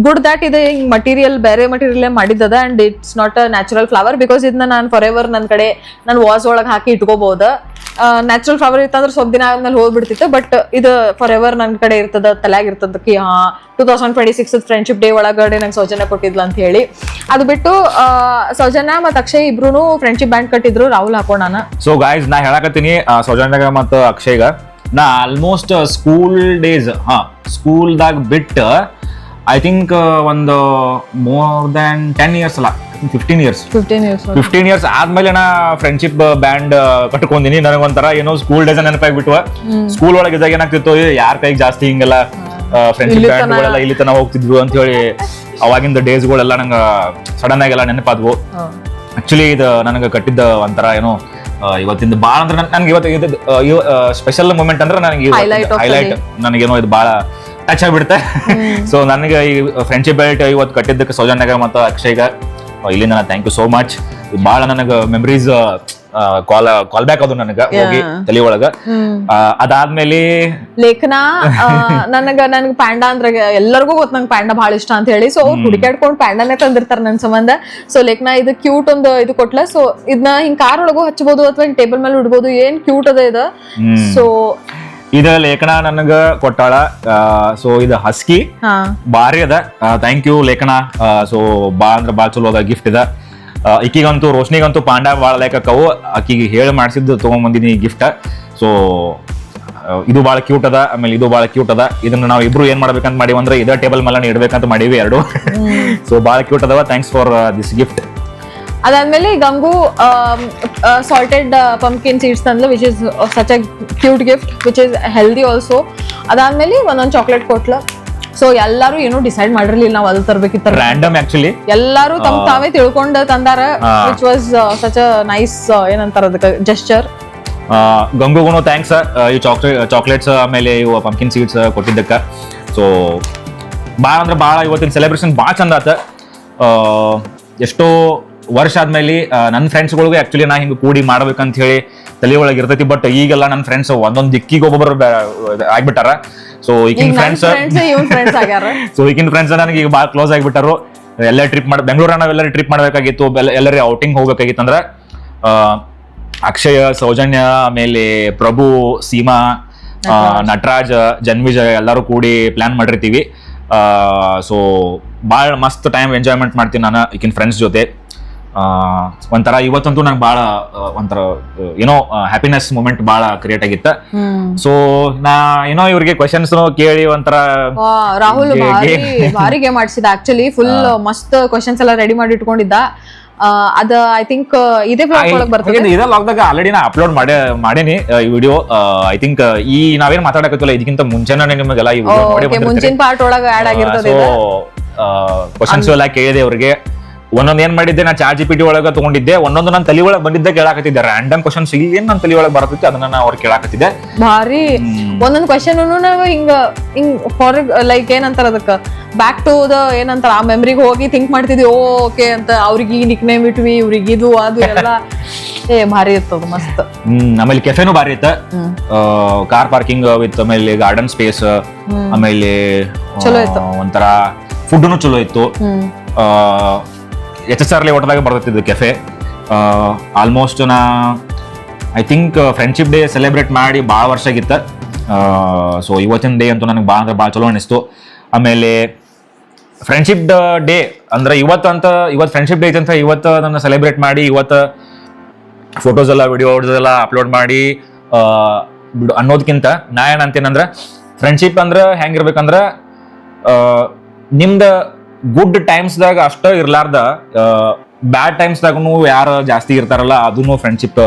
ಗುಡ್ ದ್ಯಾಟ್ ಇದೆ ಹಿಂಗ್ ಮಟೀರಿಯಲ್ ಬೇರೆ ಮಟೀರಿಯಲ್ ಮಾಡಿದ್ದದ and it's not a natural flower because ಇದನ್ನ ನಾನು ಫಾರ್ ಎವರ್ ನನ್ನ ಕಡೆ ನಾನು ವಾಸ್ ಒಳಗೆ ಹಾಕಿ ಇಟ್ಕೋಬಹುದು. ನ್ಯಾಚುರಲ್ ಫ್ಲವರ್ ಇತ್ತಂದ್ರೆ ಸ್ವಲ್ಪ ದಿನ ಆದ್ಮೇಲೆ ಹೋಗ್ಬಿಡ್ತಿತ್ತು, ಬಟ್ ಇದು ಫಾರ್ ಎವರ್ ನನ್ನ ಕಡೆ ಇರ್ತದ, ತಲೆಯಾಗ ಇರ್ತದಕ್ಕೆ 2026 ಫ್ರೆಂಡ್ಶಿಪ್ ಡೇ ಒಳಗಡೆ ನಂಗೆ ಸೌಜನ್ಯ ಕೊಟ್ಟಿದ್ಲ ಅಂತ ಹೇಳಿ. ಅದು ಬಿಟ್ಟು ಸೌಜನ್ಯ ಮತ್ತು ಅಕ್ಷಯ್ ಇಬ್ರು ಫ್ರೆಂಡ್ಶಿಪ್ ಬ್ಯಾಂಡ್ ಕಟ್ಟಿದ್ರು, ರಾಹುಲ್ ಹಾಕೋಣ. ಸೊ ಗಾಯ್ಸ್, ನಾ ಹೇಳಕತ್ತೀನಿ ಸೌಜನ್ಯಾಗ ಮತ್ತು ಅಕ್ಷಯ್ಗ ನಾ ಆಲ್ಮೋಸ್ಟ್ ಸ್ಕೂಲ್ ಡೇಸ್ ಸ್ಕೂಲ್ದಾಗ ಬಿಟ್ಟು ಐ ಥಿಂಕ್ ಒಂದು ಮೋರ್ ದ್ಯಾನ್ 10 years ಅಲ್ಲ 15 years ಆದ್ಮೇಲೆ ನಾ ಫ್ರೆಂಡ್ಶಿಪ್ ಬ್ಯಾಂಡ್ ಕಟ್ಕೊಂಡಿನಿ. ನನಗೊಂಥರ ಏನೋ ಸ್ಕೂಲ್ ಡೇಸ್ ನೆನಪಾಗ್ಬಿಟ್ವ. ಸ್ಕೂಲ್ ಒಳಗೆ ಇದ್ದಾಗ ಏನಾಗ್ತಿತ್ತು, ಯಾರ ಕೈಗೆ ಜಾಸ್ತಿ ಹಿಂಗೆಲ್ಲ ಫ್ರೆಂಡ್ಶಿಪ್ ಬ್ಯಾಂಡ್ಗಳೆಲ್ಲ ಇಲ್ಲಿ ತನ ಹೋಗ್ತಿದ್ವು ಅಂತ ಹೇಳಿ ಅವಾಗಿಂದ ಡೇಸ್ಗಳೆಲ್ಲ ನಂಗೆ ಸಡನ್ ಆಗಿ ಎಲ್ಲ ನೆನಪಾದ್ವು. ಆಕ್ಚುಲಿ ಇದು ನನಗೆ ಕಟ್ಟಿದ್ದ ಒಂಥರ ಏನೋ ಇವತ್ತಿಂದ ಭಾಳ ಅಂದ್ರೆ ನನ್ಗೆ ಇವತ್ತು ಸ್ಪೆಷಲ್ ಮೂಮೆಂಟ್ ಅಂದ್ರೆ ನನಗೆ ಹೈಲೈಟ್, ನನಗೇನೋ ಇದು ಭಾಳ ಟಚ್ ಆಗ್ಬಿಡುತ್ತೆ. ಸೊ ನನಗೆ ಈ ಫ್ರೆಂಡ್ಶಿಪ್ ಬೆಲ್ಟ್ ಇವತ್ತು ಕಟ್ಟಿದ್ದಕ್ಕೆ ಸೌಜನ್ಯಾಗ ಮತ್ತು ಅಕ್ಷಯ್ಗ ಇಲ್ಲಿಂದ ನಾನು ಥ್ಯಾಂಕ್ ಯು ಸೋ ಮಚ್. ಭಾಳ ನನಗೆ ಮೆಮರೀಸ್ ಕಾಲ್ ಬ್ಯಾಕ್ ಅದು ನನಗೆ ಹೋಗಿ ತಲೆ ಒಳಗ. ಅದಾದ್ಮೇಲೆ ಲೇಖನ ನನಗ ಪ್ಯಾಂಡಾ ಅಂದ್ರೆ ಎಲ್ಲರಿಗೂ ಗೊತ್ತು, ನಂಗೆ ಪ್ಯಾಂಡಾ ಭಾಳ ಇಷ್ಟ ಅಂತ ಹೇಳಿ. ಸೊ ಅವ್ರು ಹುಡುಕಾಡ್ಕೊಂಡು ಪ್ಯಾಂಡಾನೇ ತಂದಿರ್ತಾರೆ ನನ್ನ ಸಂಬಂಧ. ಸೊ ಲೇಖನ ಇದು ಕ್ಯೂಟ್ ಒಂದು ಇದು ಕೊಟ್ಲ. ಸೊ ಇದನ್ನ ಹಿಂಗ್ ಕಾರ್ ಒಳಗೂ ಹಚ್ಬೋದು ಅಥವಾ ಹಿಂಗ್ ಟೇಬಲ್ ಮೇಲೆ ಇಡ್ಬೋದು, ಏನ್ ಕ್ಯೂಟ್ ಅದ ಇದು. ಸೊ ಇದ ಲೇಖನ ನನಗ ಕೊಟ್ಟಾಳ. ಸೊ ಇದು ಹಸ್ಕಿ ಬಾರಿ ಅದ. ಥ್ಯಾಂಕ್ ಯು ಲೇಖನ. ಸೊ ಬಾ ಅಂದ್ರೆ ಭಾಳ ಚಲೋ ಅದ ಗಿಫ್ಟ್ ಇದ. ಈಕಿಗಂತೂ ರೋಶ್ನಿಗಂತೂ ಪಾಂಡಾ ಭಾಳ ಲೈಕ್ ಅಕ್ಕವು. ಆಕಿಗೆ ಹೇಳಿ ಮಾಡಿಸಿದ್ದು ತೊಗೊಂಬಂದಿನಿ ಗಿಫ್ಟ್. ಸೊ ಇದು ಭಾಳ ಕ್ಯೂಟ್ ಅದ. ಆಮೇಲೆ ಇದು ಭಾಳ ಕ್ಯೂಟ್ ಅದ. ಇದನ್ನ ನಾವು ಇಬ್ರು ಏನ್ ಮಾಡ್ಬೇಕಂತ ಮಾಡೀವಿ ಅಂದ್ರೆ ಇದೇ ಟೇಬಲ್ ಮೇಲೆ ಇಡ್ಬೇಕಂತ ಮಾಡೀವಿ ಎರಡು. ಸೊ ಭಾಳ ಕ್ಯೂಟ್ ಅದಾವ. Thanks for this gift. ಅದಾದ್ಮೇಲೆ ಗಂಗು ಸಾಲ್ಟೆಡ್ ಪಂಪ್ಕಿನ್ ಸೀಡ್ಸ್ ತಂದ್ಲು, which is such a cute gift which is healthy also. ಅದಾದ್ಮೇಲೆ ಒಂದೊಂದು ಚಾಕ್ಲೇಟ್ ಕೊಟ್ಲು. ಸೊ ಎಲ್ಲಾರು ಏನೋ ಡಿಸೈಡ್ ಮಾಡಿರ್ಲಿಲ್ಲ ನಾವು ಅದು ತರ್ಬೇಕಿತ್ತ, ರ್ಯಾಂಡಮ್ ಆಕ್ಚುಲಿ ಎಲ್ಲಾರು ತಾವೇ ತಿಳ್ಕೊಂಡು ತಂದಾರ, which was such a nice ಏನಂತಾರ ಅದಕ್ಕೆ ಜೆಸ್ಚರ್. ಗಂಗುಗುನು ಥ್ಯಾಂಕ್ಸ್ ಈ ಚಾಕ್ಲೇಟ್ಸ್ ಆಮೇಲೆ ಇವು ಪಂಪ್ಕಿನ್ ಸೀಡ್ಸ್ ಕೊಟ್ಟಿದ್ದಕ್ಕ. ಸೊ ಭಾಳ ಅಂದ್ರೆ ಭಾಳ ಇವತ್ತಿನ ಸೆಲೆಬ್ರೇಷನ್ ಭಾಳ ಚಂದ ಆತ. ಎಷ್ಟೋ ವರ್ಷ ಆದ್ಮೇಲೆ ನನ್ನ ಫ್ರೆಂಡ್ಸ್ಗಳಿಗೂ ಆಕ್ಚುಲಿ ನಾ ಹಿಂಗೆ ಕೂಡಿ ಮಾಡ್ಬೇಕಂತ ಹೇಳಿ ತಲೆ ಒಳಗೆ ಇರ್ತೈತಿ. ಬಟ್ ಈಗೆಲ್ಲ ನನ್ನ ಫ್ರೆಂಡ್ಸ್ ಒಂದೊಂದು ದಿಕ್ಕಿಗೆ ಒಬ್ಬೊಬ್ಬರು ಆಗ್ಬಿಟ್ಟಾರ. ಸೊ ಈಗಿನ ಫ್ರೆಂಡ್ಸ್ ನನಗೆ ಈಗ ಭಾಳ ಕ್ಲೋಸ್ ಆಗಿಬಿಟ್ಟಾರು. ಎಲ್ಲ ಟ್ರಿಪ್ ಬೆಂಗಳೂರ ನಾವೆಲ್ಲರೂ ಟ್ರಿಪ್ ಮಾಡ್ಬೇಕಾಗಿತ್ತು, ಎಲ್ಲರೂ ಔಟಿಂಗ್ ಹೋಗ್ಬೇಕಾಗಿತ್ತು. ಅಂದ್ರೆ ಅಕ್ಷಯ, ಸೌಜನ್ಯ, ಆಮೇಲೆ ಪ್ರಭು, ಸೀಮಾ, ನಟರಾಜ್, ಜನ್ವಿಜಯ್ ಎಲ್ಲರೂ ಕೂಡಿ ಪ್ಲಾನ್ ಮಾಡಿರ್ತೀವಿ. ಸೊ ಭಾಳ ಮಸ್ತ್ ಟೈಮ್ ಎಂಜಾಯ್ಮೆಂಟ್ ಮಾಡ್ತೀನಿ ನಾನು ಈಗಿನ ಫ್ರೆಂಡ್ಸ್ ಜೊತೆ. ಒಂಥರ ಇವತ್ತಂತೂ ನಂಗೆ ಭಾಳ ಒಂಥರ ಏನೋ ಹ್ಯಾಪಿನೆಸ್ ಮೂಮೆಂಟ್ ಭಾಳ ಕ್ರಿಯೇಟ್ ಆಗಿತ್ತು. ಸೊ ನಾ ಏನೋ ಇವ್ರಿಗೆ ಕ್ವೆಶನ್ಸ್ ಕೇಳಿ ಒಂಥರ ರಾಹುಲ್ ಭಾರಿ ಗೇಮ್ ಆಡ್ಸಿದ. ಆಕ್ಚುಲಿ ಫುಲ್ ಮಸ್ತ್ ಕ್ವೆಶನ್ಸ್ ಎಲ್ಲ ರೆಡಿ ಮಾಡಿ ಇಟ್ಕೊಂಡಿದ್ದ. ಅದ ಐ ಥಿಂಕ್ ಇದೇ ಬ್ಲಾಗ್ ಒಳಗೆ ಬರ್ತದೆ. ಇದೇ ಬ್ಲಾಗ್ದಾಗ ಆಲ್ರೆಡಿ ನಾ ಅಪ್ಲೋಡ್ ಮಾಡೇನಿ ಈ ವಿಡಿಯೋ. ಐ ಥಿಂಕ್ ಈ ನಾವೇನ್ ಮಾತಾಡಕತ್ತಿಲ್ಲ ಇದಕ್ಕಿಂತ ಮುಂಚೆನೇ ನಿಮಗೆಲ್ಲ ಈ ವಿಡಿಯೋ ಮುಂಚಿನ ಪಾರ್ಟ್ ಒಳಗೆ ಆಡ್ ಆಗಿರ್ತದೆ. ಕ್ವೆಶನ್ಸ್ ಎಲ್ಲ ಕೇಳಿದೆ ಅವ್ರಿಗೆ. ಒಂದೊಂದು ಏನ್ ಮಾಡಿದ್ದೆ, ನಾ ಚಾಟ್ GPT ಒಳಗೆ ತಗೊಂಡಿದ್ದೆ. ಒಂದೊಂದು ನನ್ನ ತಲೆ ಒಳಗೆ ಬಂದಿದ್ದೆ ಕೇಳಾಕತ್ತಿದ್ದೆ. ರ್ಯಾಂಡಮ್ ಕ್ವಶನ್ಸ್ ಇಲ್ಲಿ ಏನ್ ನನ್ನ ತಲೆ ಒಳಗೆ ಬರ್ತೈತಿ ಅದನ್ನ ನಾ ಅವ್ರಿಗೆ ಕೇಳಾಕತ್ತಿದ್ದೆ. ಭಾರಿ ಒಂದೊಂದು ಕ್ವಶನ್ ನಾವು ಹಿಂಗ್ ಫಾರ್ ಲೈಕ್ ಏನಂತಾರ ಅದಕ್ಕ ಬ್ಯಾಕ್ ಟು ದ ಏನಂತಾರ ಆ ಮೆಮರಿಗೆ ಹೋಗಿ ಥಿಂಕ್ ಮಾಡ್ತಿದ್ವಿ. ಓಕೆ ಅಂತ ಅವ್ರಿಗೆ ಈ ನಿಕ್ ನೇಮ್ ಇಟ್ವಿ, ಇವ್ರಿಗೆ ಇದು ಅದು ಎಲ್ಲ ಭಾರಿ ಇರ್ತದ ಮಸ್ತ್. ಆಮೇಲೆ ಕೆಫೆನೂ ಭಾರಿ ಇತ್ತ. ಕಾರ್ ಪಾರ್ಕಿಂಗ್ ವಿತ್ ಆಮೇಲೆ ಗಾರ್ಡನ್ ಸ್ಪೇಸ್, ಆಮೇಲೆ ಚಲೋ ಇತ್ತು. ಒಂಥರ ಫುಡ್ನು ಚಲೋ ಇತ್ತು. HSR ಲೇಔಟ್ದಾಗ ಬರ್ತೈತಿದ್ದು ಕೆಫೆ. ಆಲ್ಮೋಸ್ಟ್ ನಾ I think friendship day celebrate ಮಾಡಿ ಭಾಳ ವರ್ಷ ಆಗಿತ್ತು. ಸೊ ಇವತ್ತಿನ ಡೇ ಅಂತೂ ನನಗೆ ಭಾಳ ಅಂದ್ರೆ ಭಾಳ ಚಲೋ ಅನಿಸ್ತು. ಆಮೇಲೆ ಫ್ರೆಂಡ್ಶಿಪ್ ಡೇ ಅಂದ್ರೆ ಇವತ್ತು ಫ್ರೆಂಡ್ಶಿಪ್ ಡೇ ಐತೆ ಅಂತ ಇವತ್ತು ಅದನ್ನು ಸೆಲೆಬ್ರೇಟ್ ಮಾಡಿ ಇವತ್ತು ಫೋಟೋಸ್ ಎಲ್ಲ ವಿಡಿಯೋಸ್ ಎಲ್ಲ ಅಪ್ಲೋಡ್ ಮಾಡಿ ಅನ್ನೋದಕ್ಕಿಂತ ನಾ ಏನು ಅಂತೀನಂದ್ರೆ ಫ್ರೆಂಡ್ಶಿಪ್ ಅಂದ್ರೆ ಹೆಂಗಿರ್ಬೇಕಂದ್ರೆ ನಿಮ್ದು ಗುಡ್ ಟೈಮ್ಸ್ದಾಗ ಅಷ್ಟ ಇರ್ಲಾರ್ದ ಬ್ಯಾಡ್ ಟೈಮ್ಸ್ದಾಗೂ ಯಾರು ಜಾಸ್ತಿ ಇರ್ತಾರಲ್ಲ ಅದನ್ನು ಫ್ರೆಂಡ್ಶಿಪ್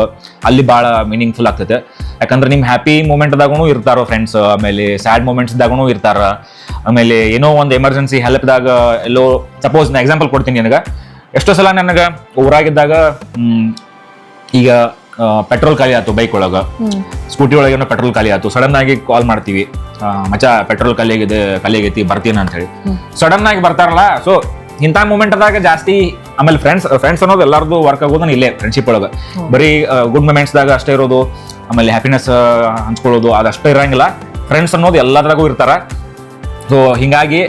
ಅಲ್ಲಿ ಭಾಳ ಮೀನಿಂಗ್ಫುಲ್ ಆಗ್ತೈತೆ. ಯಾಕಂದ್ರೆ ನಿಮ್ಮ ಹ್ಯಾಪಿ ಮೂಮೆಂಟ್ದಾಗೂ ಇರ್ತಾರೋ ಫ್ರೆಂಡ್ಸ್, ಆಮೇಲೆ ಸ್ಯಾಡ್ ಮೂಮೆಂಟ್ಸ್ದಾಗೂ ಇರ್ತಾರ, ಆಮೇಲೆ ಏನೋ ಒಂದು ಎಮರ್ಜೆನ್ಸಿ ಹೆಲ್ಪ್ದಾಗ ಎಲ್ಲೋ ಸಪೋಸ್ ನಾ ಎಕ್ಸಾಂಪಲ್ ಕೊಡ್ತೀನಿ ನನಗೆ. ಎಷ್ಟೋ ಸಲ ನನಗೆ ಊರಾಗಿದ್ದಾಗ ಈಗ ಪೆಟ್ರೋಲ್ ಖಾಲಿ ಆಯ್ತು ಬೈಕ್ ಒಳಗೆ, ಸ್ಕೂಟಿ ಒಳಗೆ ಏನೋ ಪೆಟ್ರೋಲ್ ಖಾಲಿ ಆಯ್ತು, ಸಡನ್ ಆಗಿ ಕಾಲ್ ಮಾಡ್ತೀವಿ, ಮಚ್ಚ ಪೆಟ್ರೋಲ್ ಖಾಲಿ ಆಗೈತಿ ಬರ್ತೀನಿ ಅಂತ ಹೇಳಿ ಸಡನ್ ಆಗಿ ಬರ್ತಾರಲ್ಲ. ಸೊ ಇಂಥ ಮೂಮೆಂಟ್ದಾಗ ಜಾಸ್ತಿ ಆಮೇಲೆ ಫ್ರೆಂಡ್ಸ್ ಅನ್ನೋದು ಎಲ್ಲರದು ವರ್ಕ್ ಆಗೋದು ಇಲ್ಲೇ ಫ್ರೆಂಡ್ಶಿಪ್ ಒಳಗೆ. ಬರೀ ಗುಡ್ ಮೂಮೆಂಟ್ಸ್ದಾಗ ಅಷ್ಟೇ ಇರೋದು, ಆಮೇಲೆ ಹ್ಯಾಪಿನೆಸ್ ಹಂಚ್ಕೊಳ್ಳೋದು ಅದಷ್ಟೇ ಇರಂಗಿಲ್ಲ. ಫ್ರೆಂಡ್ಸ್ ಅನ್ನೋದು ಎಲ್ಲದ್ರಾಗೂ ಇರ್ತಾರ. ಸೊ ಹಿಂಗಾಗಿ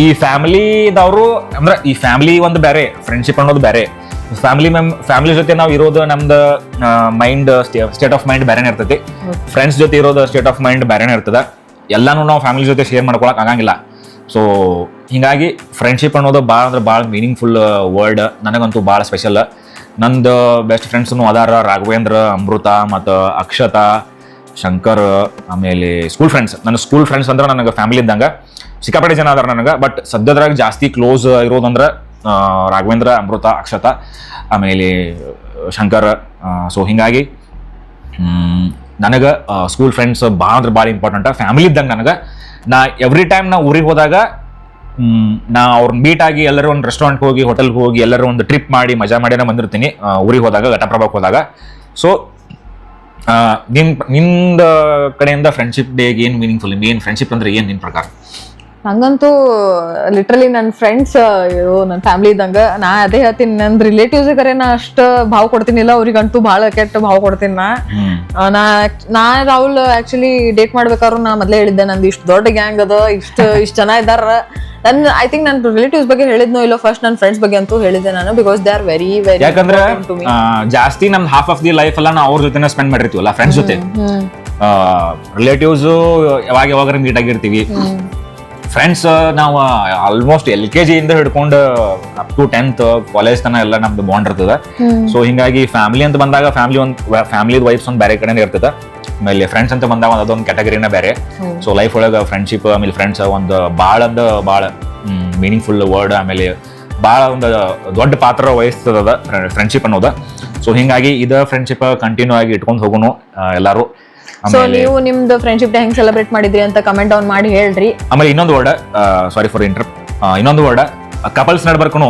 ಈ ಫ್ಯಾಮಿಲಿದವರು ಅಂದ್ರೆ ಈ ಫ್ಯಾಮಿಲಿ ಒಂದು ಬೇರೆ, ಫ್ರೆಂಡ್ಶಿಪ್ ಅನ್ನೋದು ಬೇರೆ. ಫ್ಯಾಮಿಲಿ ಜೊತೆ ನಾವು ಇರೋದು ನಮ್ದು ಮೈಂಡ್ ಸ್ಟೇಟ್ ಆಫ್ ಮೈಂಡ್ ಬೇರೆನೇ ಇರ್ತೈತಿ. ಫ್ರೆಂಡ್ಸ್ ಜೊತೆ ಇರೋದು ಸ್ಟೇಟ್ ಆಫ್ ಮೈಂಡ್ ಬೇರೆನೇ ಇರ್ತದೆ. ಎಲ್ಲಾನು ನಾವು ಫ್ಯಾಮಿಲಿ ಜೊತೆ ಶೇರ್ ಮಾಡ್ಕೊಳಕ್ ಆಗಂಗಿಲ್ಲ. ಸೊ ಹಿಂಗಾಗಿ ಫ್ರೆಂಡ್ಶಿಪ್ ಅನ್ನೋದು ಭಾಳ ಅಂದ್ರೆ ಭಾಳ ಮೀನಿಂಗ್ಫುಲ್ ವರ್ಡ್. ನನಗಂತೂ ಭಾಳ ಸ್ಪೆಷಲ್. ನಂದು ಬೆಸ್ಟ್ ಫ್ರೆಂಡ್ಸ್ನು ಅದಾರ, ರಾಘವೇಂದ್ರ, ಅಮೃತ ಮತ್ತು ಅಕ್ಷತಾ, ಶಂಕರ್, ಆಮೇಲೆ ಸ್ಕೂಲ್ ಫ್ರೆಂಡ್ಸ್. ನನ್ನ ಸ್ಕೂಲ್ ಫ್ರೆಂಡ್ಸ್ ಅಂದ್ರೆ ನನಗೆ ಫ್ಯಾಮಿಲಿ ಇದ್ದಂಗೆ. ಸಿಕ್ಕಾಪಟ್ಟೆ ಜನ ಅದಾರ ನನಗೆ. ಬಟ್ ಸದ್ಯದ್ರಾಗ ಜಾಸ್ತಿ ಕ್ಲೋಸ್ ಇರೋದಂದ್ರೆ ರಾಘವೇಂದ್ರ, ಅಮೃತ, ಅಕ್ಷತಾ, ಆಮೇಲೆ ಶಂಕರ್. ಸೊ ಹಿಂಗಾಗಿ ನನಗೆ ಸ್ಕೂಲ್ ಫ್ರೆಂಡ್ಸ್ ಭಾಳ ಅಂದ್ರೆ ಭಾಳ ಇಂಪಾರ್ಟೆಂಟ್. ಫ್ಯಾಮಿಲಿ ಇದ್ದಂಗೆ ನನಗೆ. ನಾ ಎವ್ರಿ ಟೈಮ್ ನಾ ಊರಿಗೆ ಹೋದಾಗ ನಾ ಅವ್ರನ್ನ ಮೀಟ್ ಆಗಿ ಎಲ್ಲರೂ ಒಂದು ರೆಸ್ಟೋರೆಂಟ್ಗೆ ಹೋಗಿ, ಹೋಟೆಲ್ಗೆ ಹೋಗಿ, ಎಲ್ಲರೂ ಒಂದು ಟ್ರಿಪ್ ಮಾಡಿ ಮಜಾ ಮಾಡಿನ ಬಂದಿರ್ತೀನಿ ಊರಿಗೆ ಹೋದಾಗ, ಘಟಪ್ರಭಾಕ್ಕೆ ಹೋದಾಗ. ಸೊ ನಿಂದ ಕಡೆಯಿಂದ ಫ್ರೆಂಡ್ಶಿಪ್ ಡೇಗೆ ಏನು ಮೀನಿಂಗ್ಫುಲ್, ಏನು ಫ್ರೆಂಡ್ಶಿಪ್ ಅಂದ್ರೆ ಏನು ನಿನ್ನ ಪ್ರಕಾರ? ನಂಗಂತೂ ಲಿಟ್ರಲಿ ನನ್ನ ಫ್ರೆಂಡ್ಸ್ ನನ್ನ ಫ್ಯಾಮಿಲಿ ಇದ್ದಂಗ. ನಾ ಅದೇ ಹೇಳ್ತೀನಿ, ನನ್ನ ರಿಲೇಟಿವ್ಸ್ ಕರೆ ನಾ ಅಷ್ಟು ಭಾವ ಕೊಡ್ತೀನಿಲ್ಲ, ಅವ್ರಿಗಂತೂ ಭಾಳ ಕೆಟ್ಟ ಭಾವ ಕೊಡ್ತೀನಿ. ನಾ ರಾಹುಲ್ ಆಕ್ಚುಲಿ ಡೇಟ್ ಮಾಡ್ಬೇಕಾದ್ರು ನಾ ಮೊದ್ಲೇ ಹೇಳಿದ್ದೆ, ನಂದು ಇಷ್ಟು ದೊಡ್ಡ ಗ್ಯಾಂಗ್ ಅದ, ಇಷ್ಟು ಜನ ಇದಾರ. ಐ ಥಿಂಕ್ ನನ್ನ ರಿಲೇಟಿವ್ಸ್ ಬಗ್ಗೆ ಹೇಳಿದ್ನೋ ಇಲ್ಲ, ಫಸ್ಟ್ ನನ್ನ ಫ್ರೆಂಡ್ಸ್ ಬಗ್ಗೆ ಅಂತೂ ಹೇಳಿದ್ದೆ ನಾನು. Because they are very very, ಯಾಕಂದ್ರೆ ಜಾಸ್ತಿ ನಮ್ ಹಾಫ್ ಆಫ್ ದಿ ಲೈಫ್ ಎಲ್ಲ ನಾವು ಅವ್ರ ಜೊತೆ ಸ್ಪೆಂಡ್ ಮಾಡಿರ್ತೀವಲ್ಲ ಫ್ರೆಂಡ್ಸ್ ಜೊತೆ. ರಿಲೇಟಿವ್ಸ್ ಯಾವಾಗ ಮೀಟ್ ಆಗಿರ್ತೀವಿ. ಫ್ರೆಂಡ್ಸ್ ನಾವು ಆಲ್ಮೋಸ್ಟ್ LKG ಇಂದ ಹಿಡ್ಕೊಂಡು ಅಪ್ ಟು 10th ಕಾಲೇಜ್ ತನ ಎಲ್ಲ ನಮ್ದು ಬಾಂಡ್ ಇರ್ತದೆ. ಸೊ ಹಿಂಗಾಗಿ ಫ್ಯಾಮಿಲಿ ಅಂತ ಬಂದಾಗ ಫ್ಯಾಮಿಲಿ ವೈಫ್ಸ್ ಒಂದು ಬೇರೆ ಕಡೆನೇ ಇರ್ತದೆ. ಆಮೇಲೆ ಫ್ರೆಂಡ್ಸ್ ಅಂತ ಬಂದಾಗ ಅದೊಂದು ಕ್ಯಾಟಗರಿನ ಬೇರೆ. ಸೊ ಲೈಫ್ ಒಳಗೆ ಫ್ರೆಂಡ್ಶಿಪ್ ಆಮೇಲೆ ಫ್ರೆಂಡ್ಸ್ ಒಂದು ಭಾಳ ಮೀನಿಂಗ್ಫುಲ್ ವರ್ಡ್, ಆಮೇಲೆ ಭಾಳ ಒಂದು ದೊಡ್ಡ ಪಾತ್ರ ವಹಿಸ್ತದ ಫ್ರೆಂಡ್ಶಿಪ್ ಅನ್ನೋದು. ಸೊ ಹಿಂಗಾಗಿ ಇದು ಫ್ರೆಂಡ್ಶಿಪ್ ಕಂಟಿನ್ಯೂ ಆಗಿ ಇಟ್ಕೊಂಡು ಹೋಗೋಣ ಎಲ್ಲರೂ. ಸೊ ನೀವು ನಿಮ್ದು ಫ್ರೆಂಡ್ಶಿಪ್ ಡೇ ಹೆಂಗ್ ಸೆಲೆಬ್ರೇಟ್ ಮಾಡಿದ್ರಿ ಅಂತ ಕಮೆಂಟ್ ಡೌನ್ ಮಾಡಿ ಹೇಳ್ರಿ. ಆಮೇಲೆ ಇನ್ನೊಂದು ವರ್ಡ್, ಸಾರಿ ಫಾರ್ ಇಂಟರಪ್ಟ್, ಇನ್ನೊಂದು ವರ್ಡ್, ಕಪಲ್ಸ್ ನಡ್ಬರ್ಕನು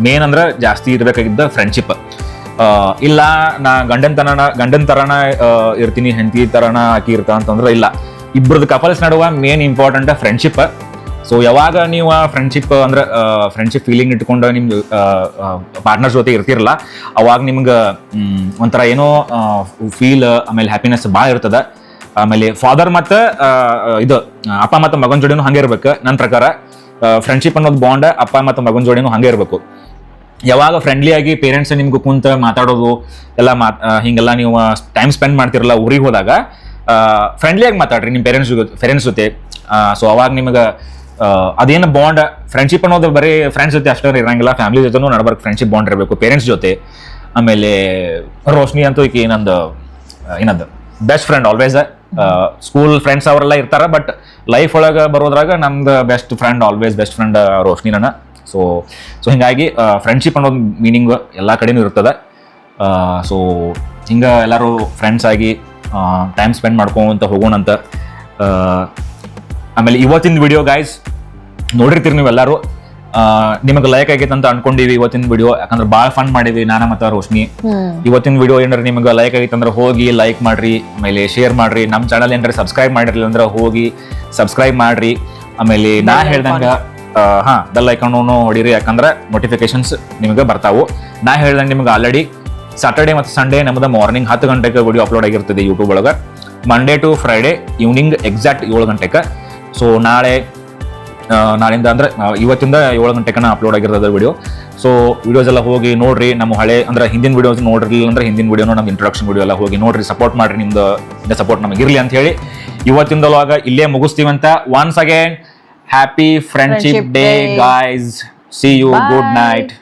ಮೇನ್ ಅಂದ್ರೆ ಜಾಸ್ತಿ ಇರ್ಬೇಕಾಗಿದ್ದ ಫ್ರೆಂಡ್ಶಿಪ್. ಇಲ್ಲ ನಾ ಗಂಡನ್ ತರನ ಇರ್ತೀನಿ, ಹೆಂಡತಿ ತರನ ಆಕಿ ಇರ್ತ ಅಂತಂದ್ರೆ ಇಲ್ಲ. ಇಬ್ಬರದ್ದು ಕಪಲ್ಸ್ ನಡುವ ಮೇನ್ ಇಂಪಾರ್ಟೆಂಟ್ ಫ್ರೆಂಡ್ಶಿಪ್. ಸೊ ಯಾವಾಗ ನೀವು ಫ್ರೆಂಡ್ಶಿಪ್ ಅಂದ್ರೆ ಫ್ರೆಂಡ್ಶಿಪ್ ಫೀಲಿಂಗ್ ಇಟ್ಕೊಂಡು ನಿಮ್ ಪಾರ್ಟ್ನರ್ ಜೊತೆ ಇರ್ತಿರಲ್ಲ, ಅವಾಗ ನಿಮ್ಗೆ ಒಂಥರ ಏನೋ ಫೀಲ್, ಆಮೇಲೆ ಹ್ಯಾಪಿನೆಸ್ ಭಾಳ ಇರ್ತದ. ಆಮೇಲೆ ಫಾದರ್ ಮತ್ತು ಇದು ಅಪ್ಪ ಮತ್ತು ಮಗನ ಜೋಡಿನೂ ಹಂಗೆ ಇರ್ಬೇಕು. ನನ್ನ ಪ್ರಕಾರ ಫ್ರೆಂಡ್ಶಿಪ್ ಅನ್ನೋದು ಬಾಂಡ್ ಅಪ್ಪ ಮತ್ತು ಮಗನ ಜೋಡಿನೂ ಹಂಗೆ ಇರಬೇಕು. ಯಾವಾಗ ಫ್ರೆಂಡ್ಲಿ ಆಗಿ ಪೇರೆಂಟ್ಸ್ ನಿಮ್ಗೆ ಕುಂತ ಮಾತಾಡೋದು ಎಲ್ಲ ಹಿಂಗೆಲ್ಲ ನೀವು ಟೈಮ್ ಸ್ಪೆಂಡ್ ಮಾಡ್ತಿರಲ್ಲ ಊರಿಗೆ ಹೋದಾಗ, ಫ್ರೆಂಡ್ಲಿಯಾಗಿ ಮಾತಾಡ್ರಿ ನಿಮ್ಮ ಪೇರೆಂಟ್ಸ್ ಜೊತೆ. ಸೊ ಅವಾಗ ನಿಮಗೆ ಅದೇನು ಬಾಂಡ್, ಫ್ರೆಂಡ್ಶಿಪ್ ಅನ್ನೋದು ಬರೀ ಫ್ರೆಂಡ್ಸ್ ಜೊತೆ ಅಷ್ಟೇ ಇರಂಗಿಲ್ಲ, ಫ್ಯಾಮಿಲಿ ಜೊತೆನೂ ನಡ್ಬರ್ಕ್ ಫ್ರೆಂಡ್ಶಿಪ್ ಬಾಂಡ್ ಇರಬೇಕು ಪೇರೆಂಟ್ಸ್ ಜೊತೆ. ಆಮೇಲೆ ರೋಶ್ನಿ ಅಂತೂ ಈಕೆ ಏನಂದು best friend always. School friends ಅವರೆಲ್ಲ ಇರ್ತಾರ, ಬಟ್ ಲೈಫ್ ಒಳಗೆ ಬರೋದ್ರಾಗ ನಮ್ದು best friend always best friend Roshni ನನ್ನ. ಸೊ ಹಿಂಗಾಗಿ ಫ್ರೆಂಡ್ಶಿಪ್ ಅನ್ನೋದು ಮೀನಿಂಗ್ ಎಲ್ಲ ಕಡೆನೂ ಇರ್ತದೆ. ಸೊ ಹಿಂಗೆ ಎಲ್ಲರೂ ಫ್ರೆಂಡ್ಸ್ ಆಗಿ ಟೈಮ್ ಸ್ಪೆಂಡ್ ಮಾಡ್ಕೊಂತ ಹೋಗೋಣಂತ. ಆಮೇಲೆ ಇವತ್ತಿನ ವಿಡಿಯೋ ಗೈಸ್ ನೋಡಿರ್ತೀರಿ ನೀವೆಲ್ಲರೂ, ನಿಮಗೆ ಲೈಕ್ ಆಗೈತೆ ಅಂತ ಅನ್ಕೊಂಡಿವಿ ಇವತ್ತಿನ ವಿಡಿಯೋ. ಯಾಕಂದ್ರೆ ಭಾಳ ಫನ್ ಮಾಡಿವಿ ನಾನು ಮತ್ತು ರೋಶ್ನಿ. ಇವತ್ತಿನ ವಿಡಿಯೋ ಏನಾರ ನಿಮ್ಗೆ ಲೈಕ್ ಆಗೈತೆ ಅಂದ್ರೆ ಹೋಗಿ ಲೈಕ್ ಮಾಡ್ರಿ, ಆಮೇಲೆ ಶೇರ್ ಮಾಡ್ರಿ. ನಮ್ಮ ಚಾನಲ್ ಏನಾರ ಸಬ್ಸ್ಕ್ರೈಬ್ ಮಾಡಿರಲಿಲ್ಲ ಅಂದ್ರೆ ಹೋಗಿ ಸಬ್ಸ್ಕ್ರೈಬ್ ಮಾಡ್ರಿ. ಆಮೇಲೆ ನಾ ಹೇಳ್ದಂಗೆ ಬೆಲ್ ಐಕಾನು ಹೊಡೀರಿ, ಯಾಕಂದ್ರೆ ನೋಟಿಫಿಕೇಶನ್ಸ್ ನಿಮಗೆ ಬರ್ತಾವು. ನಾ ಹೇಳ್ದಂಗೆ ನಿಮ್ಗೆ ಆಲ್ರೆಡಿ ಸಾಟರ್ಡೆ ಮತ್ತು ಸಂಡೇ ನಮ್ಮದು ಮಾರ್ನಿಂಗ್ 10 ಗಂಟೆಗೆ ವಿಡಿಯೋ ಅಪ್ಲೋಡ್ ಆಗಿರ್ತದೆ ಯೂಟ್ಯೂಬ್ ಒಳಗೆ. Monday to Friday evening exact 7 ಗಂಟೆಗೆ. ಸೊ ನಾಳೆ ನಾಳಿಂದ ಅಂದ್ರೆ ಇವತ್ತಿಂದ 7 ಗಂಟೆಗೆ ಅಪ್ಲೋಡ್ ಆಗಿರೋದು ವಿಡಿಯೋ. ಸೊ ವಿಡಿಯೋಸ್ ಎಲ್ಲ ಹೋಗಿ ನೋಡ್ರಿ, ನಮ್ಮ ಹಳೆ ಅಂದ್ರೆ ಹಿಂದಿನ ವಿಡಿಯೋಸ್ ನೋಡಿರ್ಲಿಲ್ಲ ಅಂದ್ರೆ ಹಿಂದಿನ ವಿಡಿಯೋನು ನಮ್ಮ ಇಂಟ್ರೊಡಕ್ಷನ್ ವಿಡಿಯೋ ಎಲ್ಲ ಹೋಗಿ ನೋಡ್ರಿ, ಸಪೋರ್ಟ್ ಮಾಡ್ರಿ. ನಿಮ್ದು ಸಪೋರ್ಟ್ ನಮಗಿರ್ಲಿ ಅಂತ ಹೇಳಿ ಇವತ್ತಿಂದ ಇಲ್ಲೇ ಮುಗಿಸ್ತೀವಂತ. Once again happy friendship day guys. See you. Good night.